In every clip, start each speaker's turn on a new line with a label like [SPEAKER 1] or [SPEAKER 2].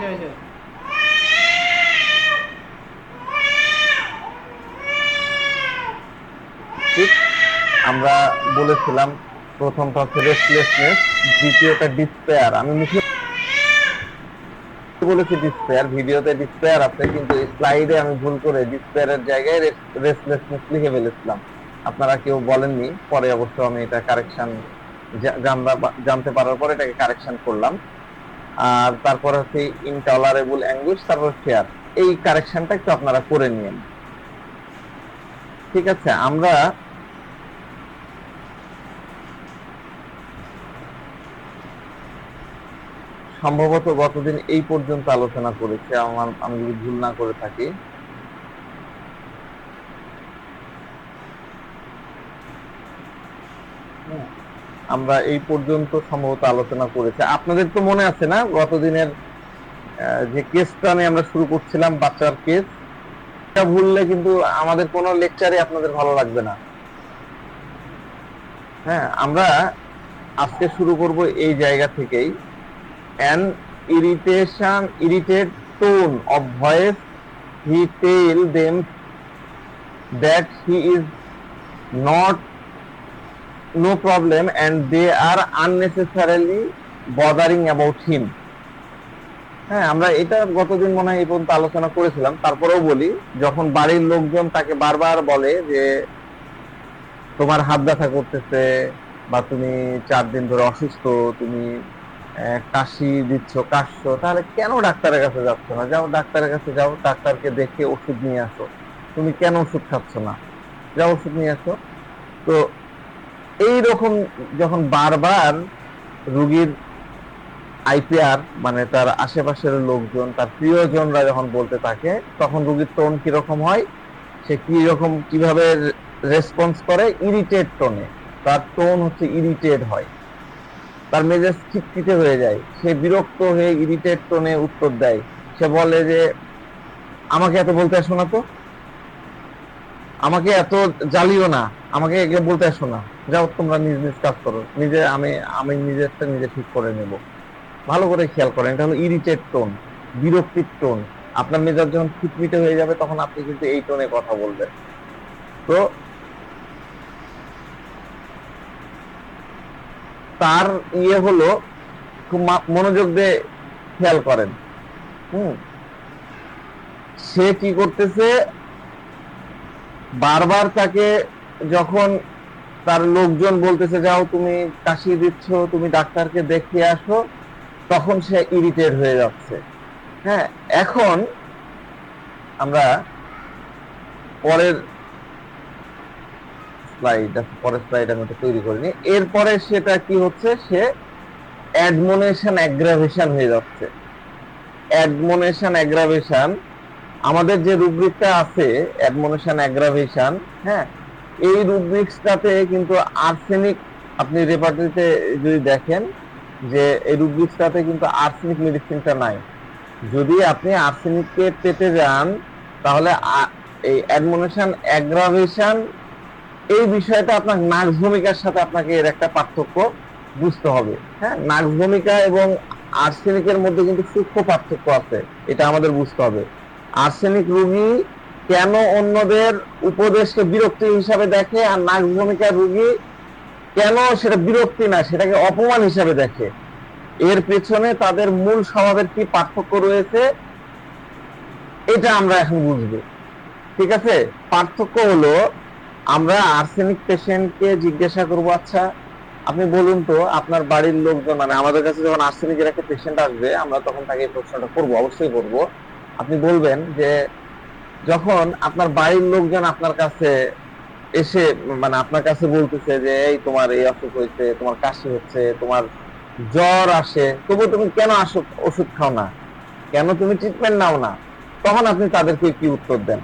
[SPEAKER 1] ঠিক আমরা বলেছিলাম প্রথমটা হচ্ছে রেস্টলেসনেস, দ্বিতীয়টা ডিসপেয়ার। আমি মুখে বলেছি ডিসপেয়ার, ভিডিওতে ডিসপেয়ার আছে, কিন্তু স্লাইডে আমি ভুল করে ডিসপেয়ারের জায়গায় রেস্টলেসনেস লিখে ফেলেছিলাম। আপনারা কেউ বলেননি, পরে অবশ্য আমি এটা কারেকশন জানতে পারার পর এটাকে কারেকশন করলাম। আর তারপর হচ্ছে ইনটলারেবল অ্যাঙ্গুইশ, তারপর ফেয়ার। এই কারেকশনটা একটু আপনারা করে নিন। ঠিক আছে, আমরা সম্ভবত গতদিন এই পর্যন্ত আলোচনা করেছি, আমি যদি ভুল না করে থাকি। আমরা এই পর্যন্ত সম্ভবত আলোচনা করেছি। আপনাদের তো মনে আছে না গতদিনের যে কেসটা নিয়ে আমরা শুরু করছিলাম, বাচ্চার কেস? এটা ভুললে কিন্তু আমাদের কোনো লেকচারে আপনাদের ভালো লাগবে না। হ্যাঁ, আমরা আজকে শুরু করব এই জায়গা থেকেই। an irritated tone of voice, he tell them that he is not no problem and they are unnecessarily bothering about him. হ্যাঁ, আমরা এটা গতদিন মনে হয় এই পর্যন্ত আলোচনা করেছিলাম। তারপরেও বলি, যখন বাড়ির লোকজন তাকে বারবার বলে যে তোমার হাত ব্যথা করতেছে, বা তুমি 4 দিন ধরে অসুস্থ, তুমি কাশি দিচ্ছ, কাশছো, তাহলে কেন ডাক্তারের কাছে যাচ্ছ না? যাও ডাক্তারের কাছে, যাও ডাক্তারকে দেখে ওষুধ নিয়ে আসো। তুমি কেন ওষুধ খাচ্ছ না? যাও ওষুধ নিয়ে আসো। তো এই রকম যখন বারবার রুগীর আইপিআর মানে তার আশেপাশের লোকজন, তার প্রিয়জনরা যখন বলতে থাকে, তখন রুগীর টোন কিরকম হয়, সে কিভাবে রেসপন্স করে? ইরিটেট টোনে। তার টোন হচ্ছে ইরিটেট হয়, তার মেজাজ খিটখিটে হয়ে যায়, সে বিরক্ত হয়ে ইরিটেট টোনে উত্তর দেয়। সে বলে যে আমাকে এত বলতে আসো না, তো আমাকে এত জ্বালিও না, আমাকে এগুলো বলতে আসো না, যাও তোমরা নিজ নিজ কাজ করো, আমি নিজেরটা নিজে ঠিক করে নেব। ভালো করে খেয়াল করেন, এটা হলো ইরিটেট টোন, বিরক্তির টোন। আপনার মেজাজ যখন খিটমিটে হয়ে যাবে, তখন আপনি কিন্তু এই টোনে কথা বলবেন। তো তার হলো, খুব মনোযোগ দিয়ে খেয়াল করেন। সে কি করতেছে, বারবার তাকে যখন তার লোকজন বলতেছে যাও তুমি কাশি দিচ্ছ, তুমি ডাক্তারকে দেখিয়ে আসো, তখন সে ইরিটেট হয়ে যাচ্ছে। হ্যাঁ, এখন আমরা পরের স্লাইড আমি তৈরি করিনি। এরপরে সেটা কি হচ্ছে, সে অ্যাডমোনেশন অ্যাগ্রাভেশন হয়ে যাচ্ছে। অ্যাডমোনেশন অ্যাগ্রাভেশন, আমাদের যে রুব্রিকটা আছে অ্যাডমোনেশন অ্যাগ্রাভেশন, হ্যাঁ, এই রুব্রিক্সটাতে কিন্তু আর্সেনিক, আপনি রেপার্টরিতে যদি দেখেন যে এই রুব্রিক্সটাতে কিন্তু আর্সেনিক মেডিসিনটা নাই। যদি আপনি আর্সেনিককে পেতে যান, তাহলে এই অ্যাডমোনেশন অ্যাগ্রাভেশন এই বিষয়টা আপনার নাক্স ভূমিকার সাথে আপনাকে এর একটা পার্থক্য বুঝতে হবে। হ্যাঁ, নাক্স ভূমিকা এবং আর্সেনিকের মধ্যে কিন্তু সূক্ষ্ম পার্থক্য আছে, এটা আমাদের বুঝতে হবে। আর্সেনিক রোগী কেন অন্যদের উপদেশকে বিরক্তি হিসাবে দেখে, আর নাক্স ভূমিকার রোগী কেন সেটা বিরক্তি না, সেটাকে অপমান হিসাবে দেখে। এর পেছনে তাদের মূল স্বভাবের কি পার্থক্য রয়েছে, এটা আমরা এখন বুঝবো। ঠিক আছে, পার্থক্য হলো, আমরা আর্সেনিক পেশেন্টকে জিজ্ঞাসা করবো, আচ্ছা আপনি বলুন তো আপনার বাড়ির লোকজন, মানে আমাদের কাছে যখন আর্সেনিকের একটা পেশেন্ট আসবে, আমরা তখন তাকে এই প্রশ্নটা করবো, অবশ্যই করবো। আপনি বলবেন যে যখন আপনার বাড়ির লোকজন আপনার কাছে এসে, মানে আপনার কাছে বলতেছে যে এই তোমার এই অসুখ হয়েছে, তোমার কাশি হচ্ছে, তোমার জ্বর আসে, তবু তুমি কেন ওষুধ খাও না, কেন তুমি ট্রিটমেন্ট নাও না, তখন আপনি তাদেরকে কি উত্তর দেন?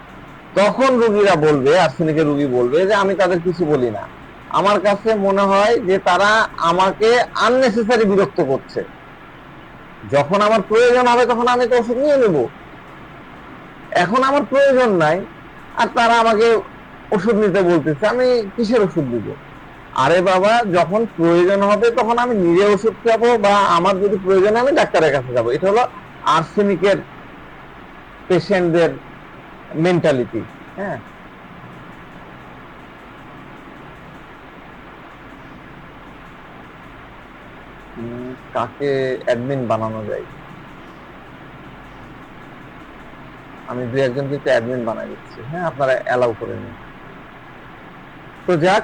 [SPEAKER 1] তখন রোগীরা বলবে, আর্সেনিকের রোগী বলবে যে আমি তাদের কিছু বলি না, আমার কাছে মনে হয় যে তারা আমাকে আননেসেসারি বিরক্ত করছে, যখন আমার প্রয়োজন হবে তখন আমি তো ওষুধ নিয়ে নেব, এখন আমার প্রয়োজন নাই, আর তারা আমাকে ওষুধ নিতে বলতেছে, আমি কিসের ওষুধ দিব? আরে বাবা, যখন প্রয়োজন হবে তখন আমি নিজে ওষুধ খাবো, বা আমার যদি প্রয়োজন আমি ডাক্তারের কাছে যাবো। এটা হলো আর্সেনিকের পেশেন্টদের মেন্টালিটি। হ্যাঁ, কাকে অ্যাডমিন বানানো যায়? আমি দুই একজনকে একটু অ্যাডমিন বানাই দিচ্ছি, হ্যাঁ, আপনারা অ্যালাউ করে নিন। তো যাক,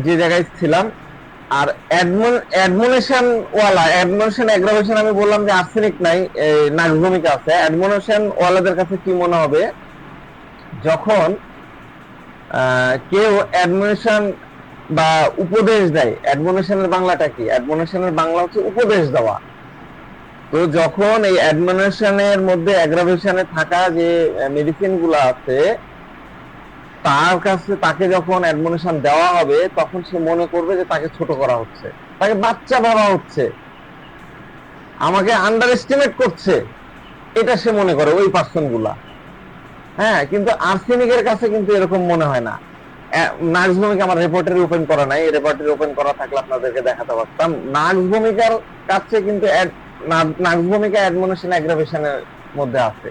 [SPEAKER 1] যে জায়গায় ছিলাম, আর অ্যাডমনিশন ওয়ালা, অ্যাডমনিশন অ্যাগ্রাভেশন আমি বললাম যে আর্সেনিক নাই, নাক্সভূমিকা আছে। অ্যাডমনিশন ওয়ালাদের কাছে কি মনে হবে, যখন কেউ অ্যাডমনিশন বা উপদেশ দেয়, অ্যাডমনিশনের বাংলাটা কি? অ্যাডমনিশনের বাংলা হচ্ছে উপদেশ দেওয়া। তো যখন এই অ্যাডমনিশনের মধ্যে অ্যাগ্রাভেশনে থাকা যে মেডিসিন গুলো আছে, তার কাছে তাকে যখন অ্যাডমনিশন দেওয়া হবে, তখন সে মনে করবে যে তাকে ছোট করা হচ্ছে, তাকে বাচ্চা ভাবা হচ্ছে, আমাকে আন্ডার এস্টিমেট করছে, এটা সে মনে করে ওই পার্সন গুলা। হ্যাঁ, কিন্তু আর্সেনিকের কাছে কিন্তু এরকম মনে হয় না। নার্স ভূমিকা আমার রেপোর্টারি ওপেন করা নাই, রেপোর্টারি ওপেন করা থাকলে আপনাদেরকে দেখাতে পারতাম। নার্স ভূমিকার কাছে কিন্তু নার্স ভূমিকা অ্যাডমনিশন অ্যাগ্রাভেশনের মধ্যে আছে।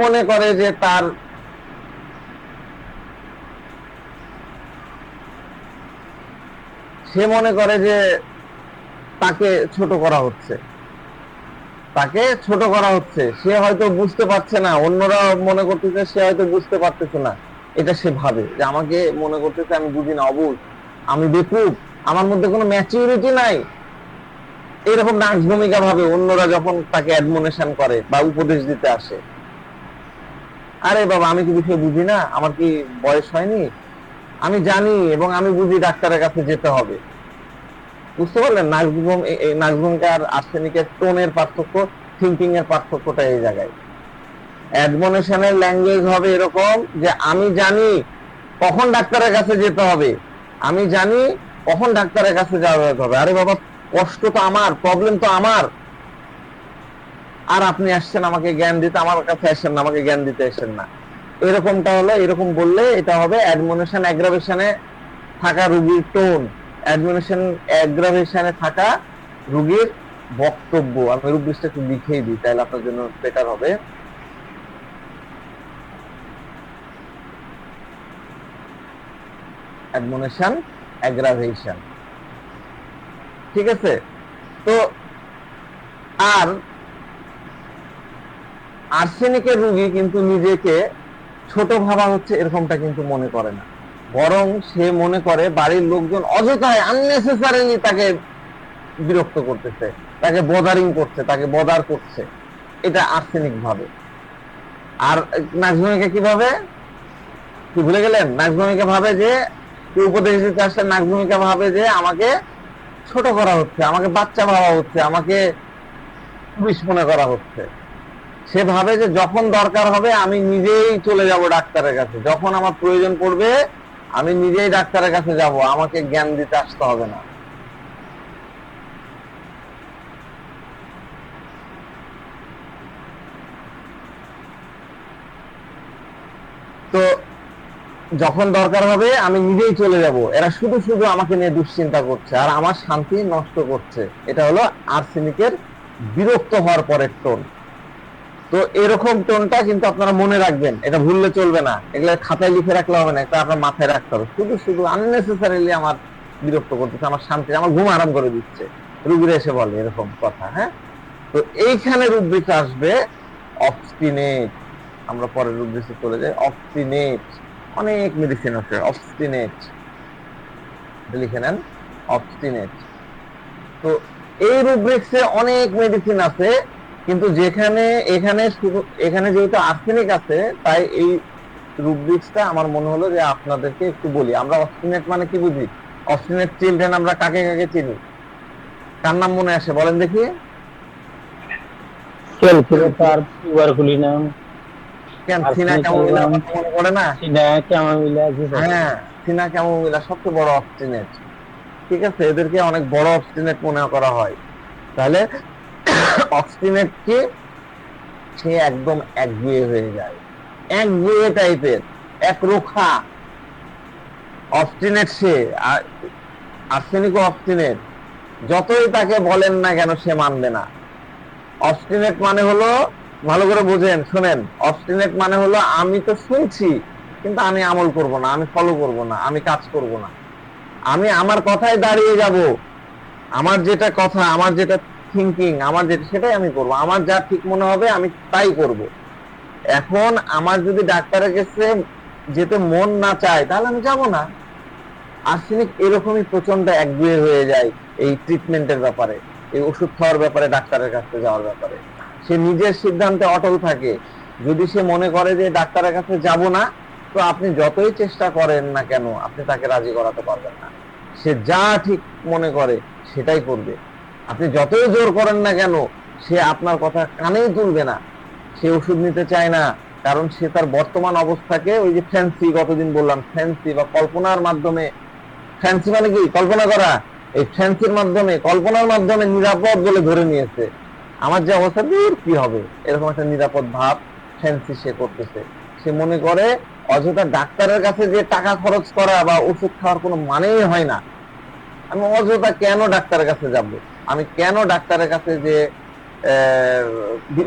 [SPEAKER 1] মনে করে যে তার সে মনে করে যে তাকে ছোট করা হচ্ছে, তাকে ছোট করা হচ্ছে। সে হয়তো বুঝতে পারছে না, অন্যরা মনে করতেছে সে হয়তো বুঝতে পারতেছে না, এটা সে ভাবে যে আমাকে মনে করতেছে আমি বুঝি না, অবুঝ, আমি বেকুব, আমার মধ্যে কোনো ম্যাচিউরিটি নাই, এরকম নার্স ভূমিকা ভাবে অন্যরা যখন তাকে অ্যাডমনিশন করে বা উপদেশ দিতে আসে। আরে বাবা, আমি কি বিষয় বুঝি না? আমার কি বয়স হয়নি? আমি জানি এবং আমি বুঝি ডাক্তারের কাছে যেতে হবে। বুঝতে পারলেন? নার্স ভূমিকা আর আর্সেনিকের টোনের পার্থক্য, থিঙ্কিং এর পার্থক্যটা এই জায়গায়। অ্যাডমনিশনের ল্যাঙ্গুয়েজ হবে এরকম যে আমি জানি কখন ডাক্তারের কাছে যেতে হবে, আমি জানি কখন ডাক্তারের কাছে যাওয়া হবে। আরে বাবা, কষ্ট তো আমার, প্রবলেম তো আমার, আর আপনি আসছেন আমাকে জ্ঞান দিতে, আমার কাছে আসেন না, আমাকে জ্ঞান দিতে আসেন না। এরকমটা হলো, এরকম বললে এটা হবে অ্যাডমনিশন অ্যাগ্রাভেশনে থাকা রুগীর টোন, অ্যাডমনিশন অ্যাগ্রাভেশনে থাকা রুগীর বক্তব্য। আমি রুব্রিক্সটা একটু লিখেই দিই, তাহলে আপনার জন্য বেটার হবে। অ্যাডমনিশন অ্যাগ্রাভেশন, ঠিক আছে? তো আর আর্সেনিকের রোগী কিন্তু নিজেকে ছোট ভাবা হচ্ছে এরকমটা কিন্তু মনে করে না, বরং সে মনে করে বাড়ির লোকজন অযথায় আননেসেসারিলি তাকে বিরক্ত করতেছে, তাকে বদারিং করছে, তাকে বদার করছে, এটা আর্সেনিক ভাবে। আর নাগভূমিকা কিভাবে, কি ভুলে গেলেন? নাগভূমিকা ভাবে যে কেউ উপদেশ দিতে আসলে নাগভূমিকা ভাবে যে আমাকে ছোট করা হচ্ছে, আমাকে বাচ্চা ভাবা হচ্ছে, আমাকে মনে করা হচ্ছে। সে ভাবে যে যখন দরকার হবে আমি নিজেই চলে যাব ডাক্তারের কাছে, যখন আমার প্রয়োজন পড়বে আমি নিজেই ডাক্তারের কাছে যাব, আমাকে জ্ঞান দিতে আসতে হবে না। তো যখন দরকার হবে আমি নিজেই চলে যাব, এরা শুধু শুধু আমাকে নিয়ে দুশ্চিন্তা করছে আর আমার শান্তি নষ্ট করছে। এটা হলো আর্সেনিকের বিরক্ত হওয়ার পরের টোন। তো এরকম টোনটা কিন্তু আপনারা মনে রাখবেন, এটা ভুললে চলবে না, এগুলো খাতায় লিখে রাখলে হবে না, এটা আপনার মাথায় রাখতে হবে। শুধু শুধু আননেসেসারিলি আমার বিরক্ত করতেছে, আমার শান্তি, আমার ঘুম আরাম করে দিচ্ছে, রুগীরা এসে বলে এরকম কথা। হ্যাঁ, তো এইখানে রুব্রিক আসবে অবস্টিনেট। আমরা পরের রুব্রিকে চলে যাই। অবস্টিনেট, অনেক মেডিসিন আছে অবস্টিনেট, লিখে নেন অবস্টিনেট। তো এই রুব্রিক্সে অনেক মেডিসিন আছে, কিন্তু যেখানে এখানে শুধু এখানে যেহেতু আর্সেনিক আছে, তাই এই রুব্রিক্সটা আমার মনে হলো যে আপনাদেরকে একটু বলি। আমরা অবস্টিনেট মানে কি বুঝি? অবস্টিনেট চিলড্রেন আমরা কাকে কাকে চিনি? কার নাম মনে আসে বলেন দেখি?
[SPEAKER 2] ক্যালকুলেটর, টিউবারকুলিনাম,
[SPEAKER 1] কেন সিনা ক্যামোমিলার
[SPEAKER 2] আর্সেনিকাম,
[SPEAKER 1] কথা মনে পড়ে না?
[SPEAKER 2] সিনা, ক্যামামিলা,
[SPEAKER 1] হ্যাঁ, সিনা ক্যামোমিলা সবচেয়ে বড় অবস্টিনেট। ঠিক আছে, এদেরকে অনেক বড় অবস্টিনেট মনে করা হয়। তাহলে অবস্টিনেট কি? সে একদম একগুঁয়ে হয়ে যায়, একগুঁয়ে টাইপের, একরোখা অবস্টিনেট সে। আর্সেনিক অবস্টিনেট, যতই তাকে বলেন না কেন সে মানবে না। অবস্টিনেট মানে হলো, ভালো করে বুঝেন শোনেন, অবস্টিনেট মানে হলো আমি তো শুনছি কিন্তু আমি আমল করব না, আমি ফলো করব না, আমি কাজ করব না, আমি আমার কথায় দাঁড়িয়ে যাব, আমার যেটা কথা, আমার যেটা থিঙ্কিং, আমার যেটা সেটাই আমি করব, আমার যা ঠিক মনে হবে আমি তাই করব। এখন আমার যদি ডাক্তারের কাছে যেতে মন না চায় তাহলে আমি যাব না। আর্সেনিক এরকমই প্রচন্ড একগুঁয়ে হয়ে যায় এই ট্রিটমেন্টের ব্যাপারে, এই ওষুধ খাওয়ার ব্যাপারে, ডাক্তারের কাছে যাওয়ার ব্যাপারে। সে নিজের সিদ্ধান্তে অটল থাকে। যদি সে মনে করে যে ডাক্তারের কাছে যাব না, তো আপনি যতই চেষ্টা করেন না কেন আপনি তাকে রাজি করাতে পারবেন না। সে যা ঠিক মনে করে সেটাই করবে। আপনি যতই জোর করেন না কেন সে আপনার কথা কানেই তুলবে না। সে ওষুধ নিতে চায় না, কারণ সে তার বর্তমান অবস্থাকে ওই যে ফ্যান্সি, গতদিন বললাম ফ্যান্সি বা কল্পনার মাধ্যমে, ফ্যান্সি মানে কি কল্পনা করা, এই ফ্যান্সির মাধ্যমে, কল্পনার মাধ্যমে নিরাপদ বলে ধরে নিয়েছে। আমার যে অবস্থা, দূর কি হবে, এরকম একটা নিরাপদ ভাব ফ্যান্সি সে করতেছে। সে মনে করে অযথা ডাক্তারের কাছে যে টাকা খরচ করা বা ওষুধ খাওয়ার কোনো মানেই হয় না। আমি অযথা কেন ডাক্তারের কাছে যাব, আমি কেন ডাক্তারের কাছে যে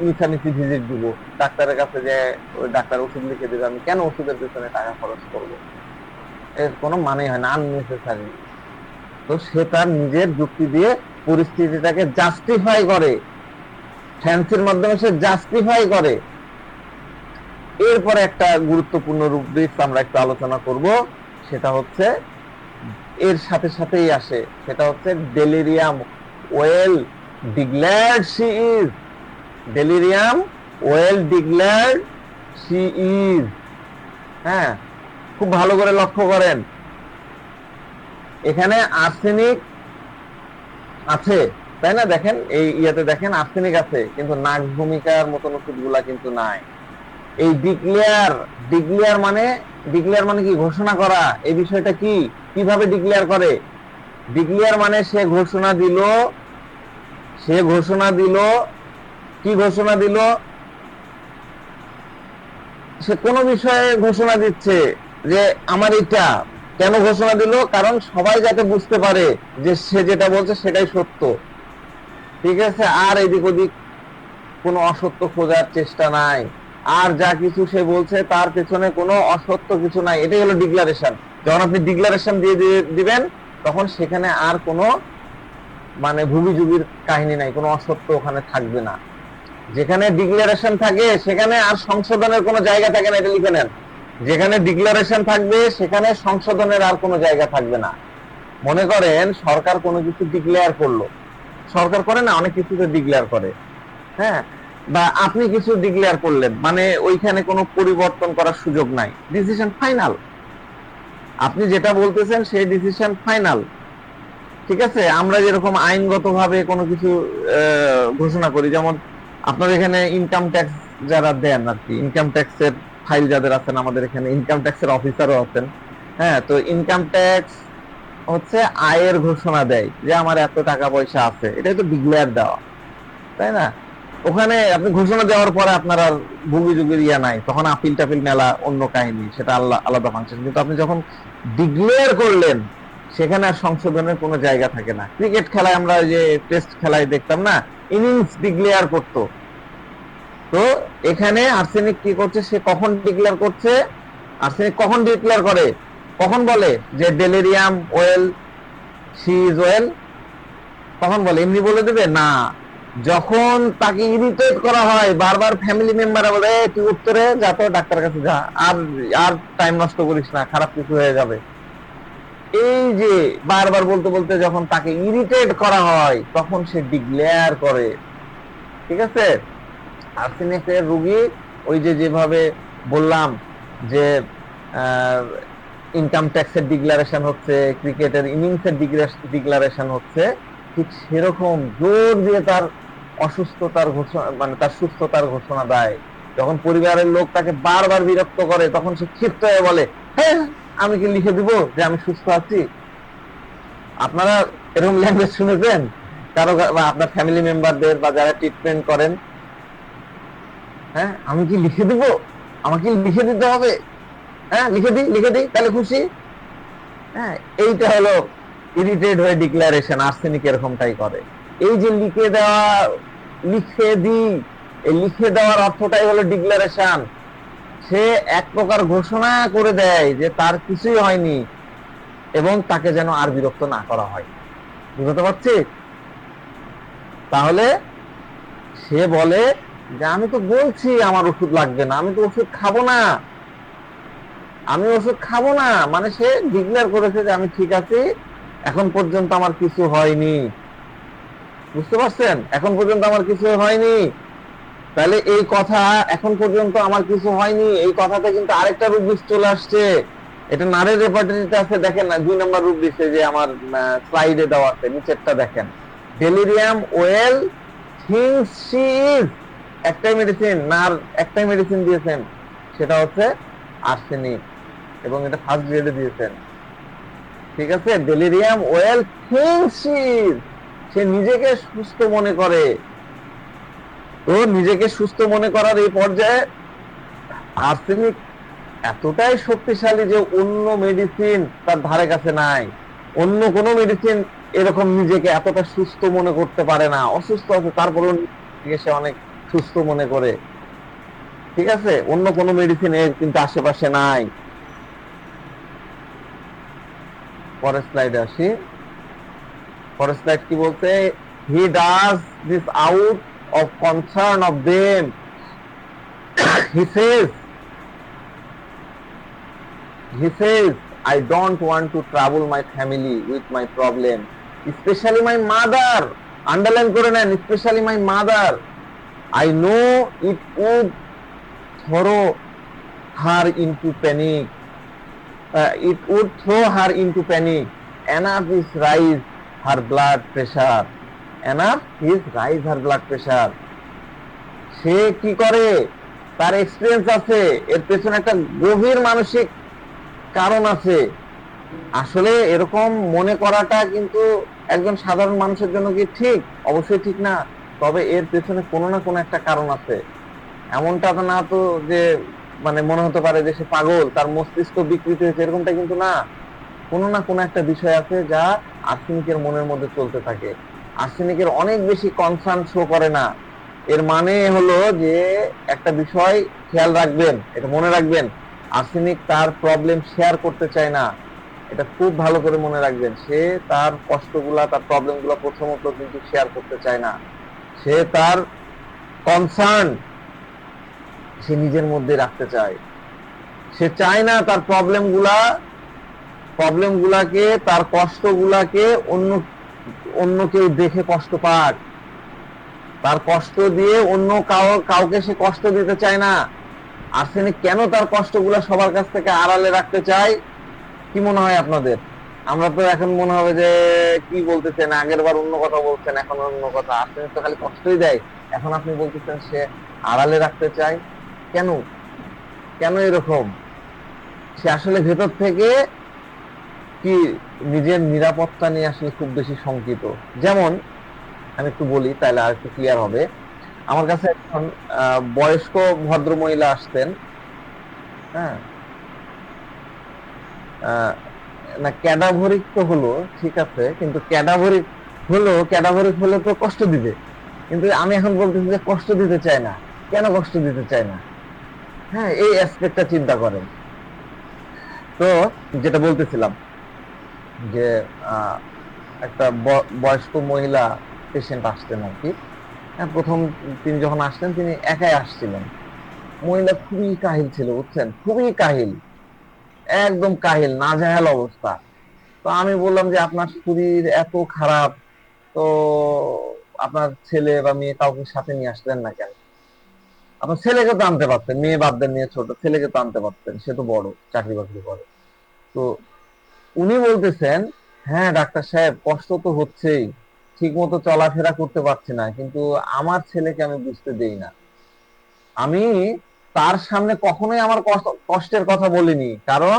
[SPEAKER 1] মিছামিছি ভিজিট দিব, ডাক্তারের কাছে যে ওই ডাক্তার ওষুধ লিখে দেবে, আমি কেন ওষুধের পেছনে টাকা খরচ করব, এর কোনো মানে হয় না, আননেসেসারি। তো সে তার নিজের যুক্তি দিয়ে পরিস্থিতিটাকে জাস্টিফাই করে, ফ্যান্সির মাধ্যমে সে জাস্টিফাই করে। এরপরে একটা গুরুত্বপূর্ণ রুব্রিক্স আমরা একটু আলোচনা করব, সেটা হচ্ছে এর সাথে সাথেই আসে, সেটা হচ্ছে delirium well declared she is, delirium well declared she is. হ্যাঁ, খুব ভালো করে লক্ষ্য করেন, এখানে আর্সেনিক আছে তাই না, দেখেন এই ইয়াতে দেখেন আর্সেনিক আছে, কিন্তু নাক ভূমিকার মতন ওষুধগুলা কিন্তু নাই। এই ডিক্লেয়ার, ডিক্লেয়ার মানে কি ঘোষণা করা, এই বিষয়টা কি, কিভাবে ডিক্লেয়ার করে? ডিক্লেয়ার মানে সে ঘোষণা দিল, সে ঘোষণা দিল, কি ঘোষণা দিল, সে কোনো বিষয়ে ঘোষণা দিচ্ছে যে আমার এটা, কেন ঘোষণা দিল, কারণ সবাই যাতে বুঝতে পারে যে সে যেটা বলছে সেটাই সত্য। ঠিক আছে, আর এদিক ওদিক কোনো অসত্য খোঁজার চেষ্টা নাই, আর যা কিছু সে বলছে তার পেছনে কোনো অসত্য কিছু নাই, এটাই হলো ডিক্লারেশন। যখন আপনি ডিক্লারেশন দিয়ে দিবেন তখন সেখানে আর কোনো মানে ভুগিযুগির কাহিনী নাই, কোনো অসত্য ওখানে থাকবে না। যেখানে ডিক্লারেশন থাকে সেখানে আর সংশোধনের কোনো জায়গা থাকে না, এটা লিখে নেন। যেখানে ডিক্লারেশন থাকবে সেখানে সংশোধনের আর কোনো জায়গা থাকবে না। মনে করেন সরকার কোনো কিছু ডিক্লেয়ার করলো, সরকার করে না অনেক কিছুতে ডিক্লেয়ার করে, হ্যাঁ, বা আপনি কিছু ডিক্লেয়ার করলেন, মানে ওইখানে কোনো পরিবর্তন করার সুযোগ নাই, ডিসিশন ফাইনাল। আপনি যেটা বলতেছেন সেই ডিসিশন ফাইনাল। ঠিক আছে, আমরা যেরকম আইনগতভাবে কোনো কিছু ঘোষণা করি, যেমন আপনার এখানে ইনকাম ট্যাক্স যারা দেন আর কি, ইনকাম ট্যাক্সের ফাইল যাদের আছেন, আমাদের এখানে ইনকাম ট্যাক্সের অফিসারও আছেন। হ্যাঁ, তো ইনকাম ট্যাক্স হচ্ছে আয়ের ঘোষণা দেয় যে আমার এত টাকা পয়সা আছে, এটাই তো ডিক্লেয়ার দেওয়া, তাই না? ওখানে আপনি ঘোষণা দেওয়ার পরে আপনার আর ভুগি যুগের ইয়া নাই, তখন আপিল টাপিল মেলা অন্য কাহিনী, সেটা আলাদা ফাংশন। কিন্তু আপনি যখন ডিক্লেয়ার করলেন সেখানে আর সংশোধনের কোনো জায়গা থাকে না। ক্রিকেট খেলায় আমরা যে টেস্ট খেলায় দেখতাম না, ইনিংস ডিক্লেয়ার করতো, তো এখানে আর্সেনিক কি করছে, সে কখন ডিক্লেয়ার করছে, আর্সেনিক কখন ডিক্লেয়ার করে, কখন বলে যে delirium well she is well, কখন বলে? এমনি বলে দেবে না, যখন তাকে ইরিটেট করা হয়, বারবার ফ্যামিলি মেম্বাররা বলে তুই উত্তরে যা, তো ডাক্তার কাছে যা, আর আর টাইম নষ্ট করিস না, খারাপ কিছু হয়ে যাবে, এই যে বারবার বলতে বলতে যখন তাকে ইরিটেট করা হয় তখন সে ডিক্লেয়ার করে। ঠিক আছে, আর্সেনিকের রোগী ওই যে যেভাবে বললাম যে ইনকাম ট্যাক্সের ডিক্লারেশন হচ্ছে, ক্রিকেটের ইনিংসের ডিক্লারেশন হচ্ছে, ঠিক সেরকম জোর দিয়ে তার অসুস্থতার ঘোষণা, মানে তার সুস্থতার ঘোষণা দেয়। যখন পরিবারের লোক তাকে বারবার বিরক্ত করে তখন সে ক্ষিপ্ত হয়ে বলে, হ্যাঁ আমি কি লিখে দিব যে আমি সুস্থ আছি? আপনারা এরকম ল্যাঙ্গুয়েজ শুনেছেন কারো, আপনার ফ্যামিলি মেম্বারদের বা যারা ট্রিটমেন্ট করেন? হ্যাঁ, আমি কি লিখে দিব, আমাকে লিখে দিতে হবে, হ্যাঁ লিখে দিই তাহলে খুশি। হ্যাঁ, এইটা হলো ইরিটেট হয়ে ডিক্লারেশন। আর্সেনিক এরকমটাই করে, এই যে লিখে দেওয়া লিখে দিই। এই লিখে দেওয়ার অর্থটাই হলো ডিক্লারেশন। সে এক প্রকার ঘোষণা করে দেয় যে তার কিছুই হয়নি এবং তাকে যেন আর বিরক্ত না করা হয়। বুঝতে পারছি? তাহলে সে বলে যে আমি তো বলছি আমার ওষুধ লাগবে না, আমি তো ওষুধ খাবো না, আমি ওষুধ খাবো না, মানে সে ডিক্লেয়ার করেছে যে আমি ঠিক আছি, এখন পর্যন্ত আমার কিছু হয়নি। বুঝতে পারছেন? এখন পর্যন্ত আমার কিছু হয়নি। তাহলে এই কথা এখন পর্যন্ত আমার কিছু হয়নি, এই কথাতে কিন্তু আরেকটা রূপ চলে আসছে। এটা নারের রেপার্টরিতে আছে, দেখেন না 2 নম্বর রূপ দিচ্ছে যে আমার স্লাইডে দেওয়া আছে, নিচেরটা দেখেন। Delirium well thinks she is, একটাই মেডিসিন, নার একটাই মেডিসিন দিয়েছেন, সেটা হচ্ছে আর্সেনিক, এবং এটা ফার্স্ট গ্রেডে দিয়েছেন। ঠিক আছে? Delirium well thinks she is, সে নিজেকে সুস্থ মনে করে। তো নিজেকে সুস্থ মনে করার এই পর্যায়ে আর্সেনিক এতটাই শক্তিশালী যে অন্য মেডিসিন তার ধারে কাছে নাই। অন্য কোনো মেডিসিন এরকম নিজেকে এতটা সুস্থ মনে করতে পারে না। অসুস্থ আছে তারপরেও নিজেকে সে অনেক সুস্থ মনে করে। ঠিক আছে? অন্য কোনো মেডিসিন এর কিন্তু আশেপাশে নাই। পরের স্লাইডে আসি। পরের স্লাইড কি বলছে? He does this out of concern of them, he Sage, I don't want to trouble my family with my problem, especially my mother. Underline করে নেন, especially my mother. I know it would throw her into panic. It would throw her into panic. Enough is rise her blood pressure. Enough is rise her blood pressure. সে কি করে? তার experience আছে, এর পেছনে একটা গভীর মানসিক কারণ আছে। আসলে এরকম মনে করাটা কিন্তু একজন সাধারণ মানুষের জন্য কি ঠিক? অবশ্যই ঠিক না। তবে এর পেছনে কোনো না কোনো একটা কারণ আছে। এমনটা তো না তো যে মানে মনে হতে পারে যে সে পাগল, তার মস্তিষ্ক বিকৃত হয়েছে, এরকমটা কিন্তু না। কোনো না কোনো একটা বিষয় আছে যা আর্সেনিকের মনের মধ্যে চলতে থাকে। আর্সেনিকের অনেক বেশি কনসার্ন শো করে না। এর মানে হলো যে একটা বিষয় খেয়াল রাখবেন, এটা মনে রাখবেন, আর্সেনিক তার প্রবলেম শেয়ার করতে চায় না। এটা খুব ভালো করে মনে রাখবেন। সে তার কষ্টগুলা, তার প্রবলেমগুলো প্রথমত কিন্তু শেয়ার করতে চায় না। সে তার কনসার্ন সে নিজের মধ্যে রাখতে চায়। সে চায় না তার প্রবলেমগুলাকে, তার কষ্টগুলাকে অন্য কেউ দেখে কষ্ট পাক। তার কষ্ট দিয়ে অন্য কাউকে সে কষ্ট দিতে চায় না। আর্সেনিক কেন তার কষ্টগুলা সবার কাছ থেকে আড়ালে রাখতে চায়? কি মনে হয় আপনাদের? আমরা তো এখন মনে হবে যে কি বলতেছেন, আগের বার অন্য কথা বলছেন, এখন অন্য কথা। আর্সেনিক তো খালি কষ্টই দেয়, এখন আপনি বলতেছেন সে আড়ালে রাখতে চায়। কেন? কেন এরকম? সে আসলে ভেতর থেকে কি নিজের নিরাপত্তা নিয়ে আসলে খুব বেশি শঙ্কিত। যেমন আমি একটু বলি, তাহলে আর একটু ক্লিয়ার হবে। আমার কাছে এখন বয়স্ক ভদ্র মহিলা আসতেন। হ্যাঁ, না ক্যাডাভরিক তো হলো, ঠিক আছে, কিন্তু ক্যাডাভরিক হলে তো কষ্ট দিবে। কিন্তু আমি এখন বলতেছি যে কষ্ট দিতে চায় না। কেন কষ্ট দিতে চায় না? হ্যাঁ, এই অ্যাসপেক্টটা চিন্তা করেন। তো যেটা বলতেছিলাম যে একটা বয়স্ক মহিলা পেশেন্ট আসতেন আর কি। হ্যাঁ, প্রথম তিনি যখন আসতেন তিনি একাই আসছিলেন। মহিলা খুবই কাহিল ছিল, বুঝছেন, খুবই কাহিল, একদম কাহিল, নাজেহাল অবস্থা। তো আমি বললাম যে আপনার শরীর এত খারাপ, তো আপনার ছেলে বা মেয়ে কাউকে সাথে নিয়ে আসলেন না কেন? আপনার ছেলেকে তো আনতে পারতেন, মেয়ে বাদ দেন, নিয়ে ছোট, ছেলেকে তো আনতে পারতেন, সে তো বড়, চাকরি বাকরি করে। তো উনি বলতেছেন, হ্যাঁ ডাক্তার সাহেব, কষ্ট তো হচ্ছেই, ঠিক মতো চলাফেরা করতে পারছি না, কিন্তু আমার ছেলেকে আমি বুঝতে দেই না। আমি তার সামনে কখনোই আমার কষ্টের কথা বলিনি, কারণ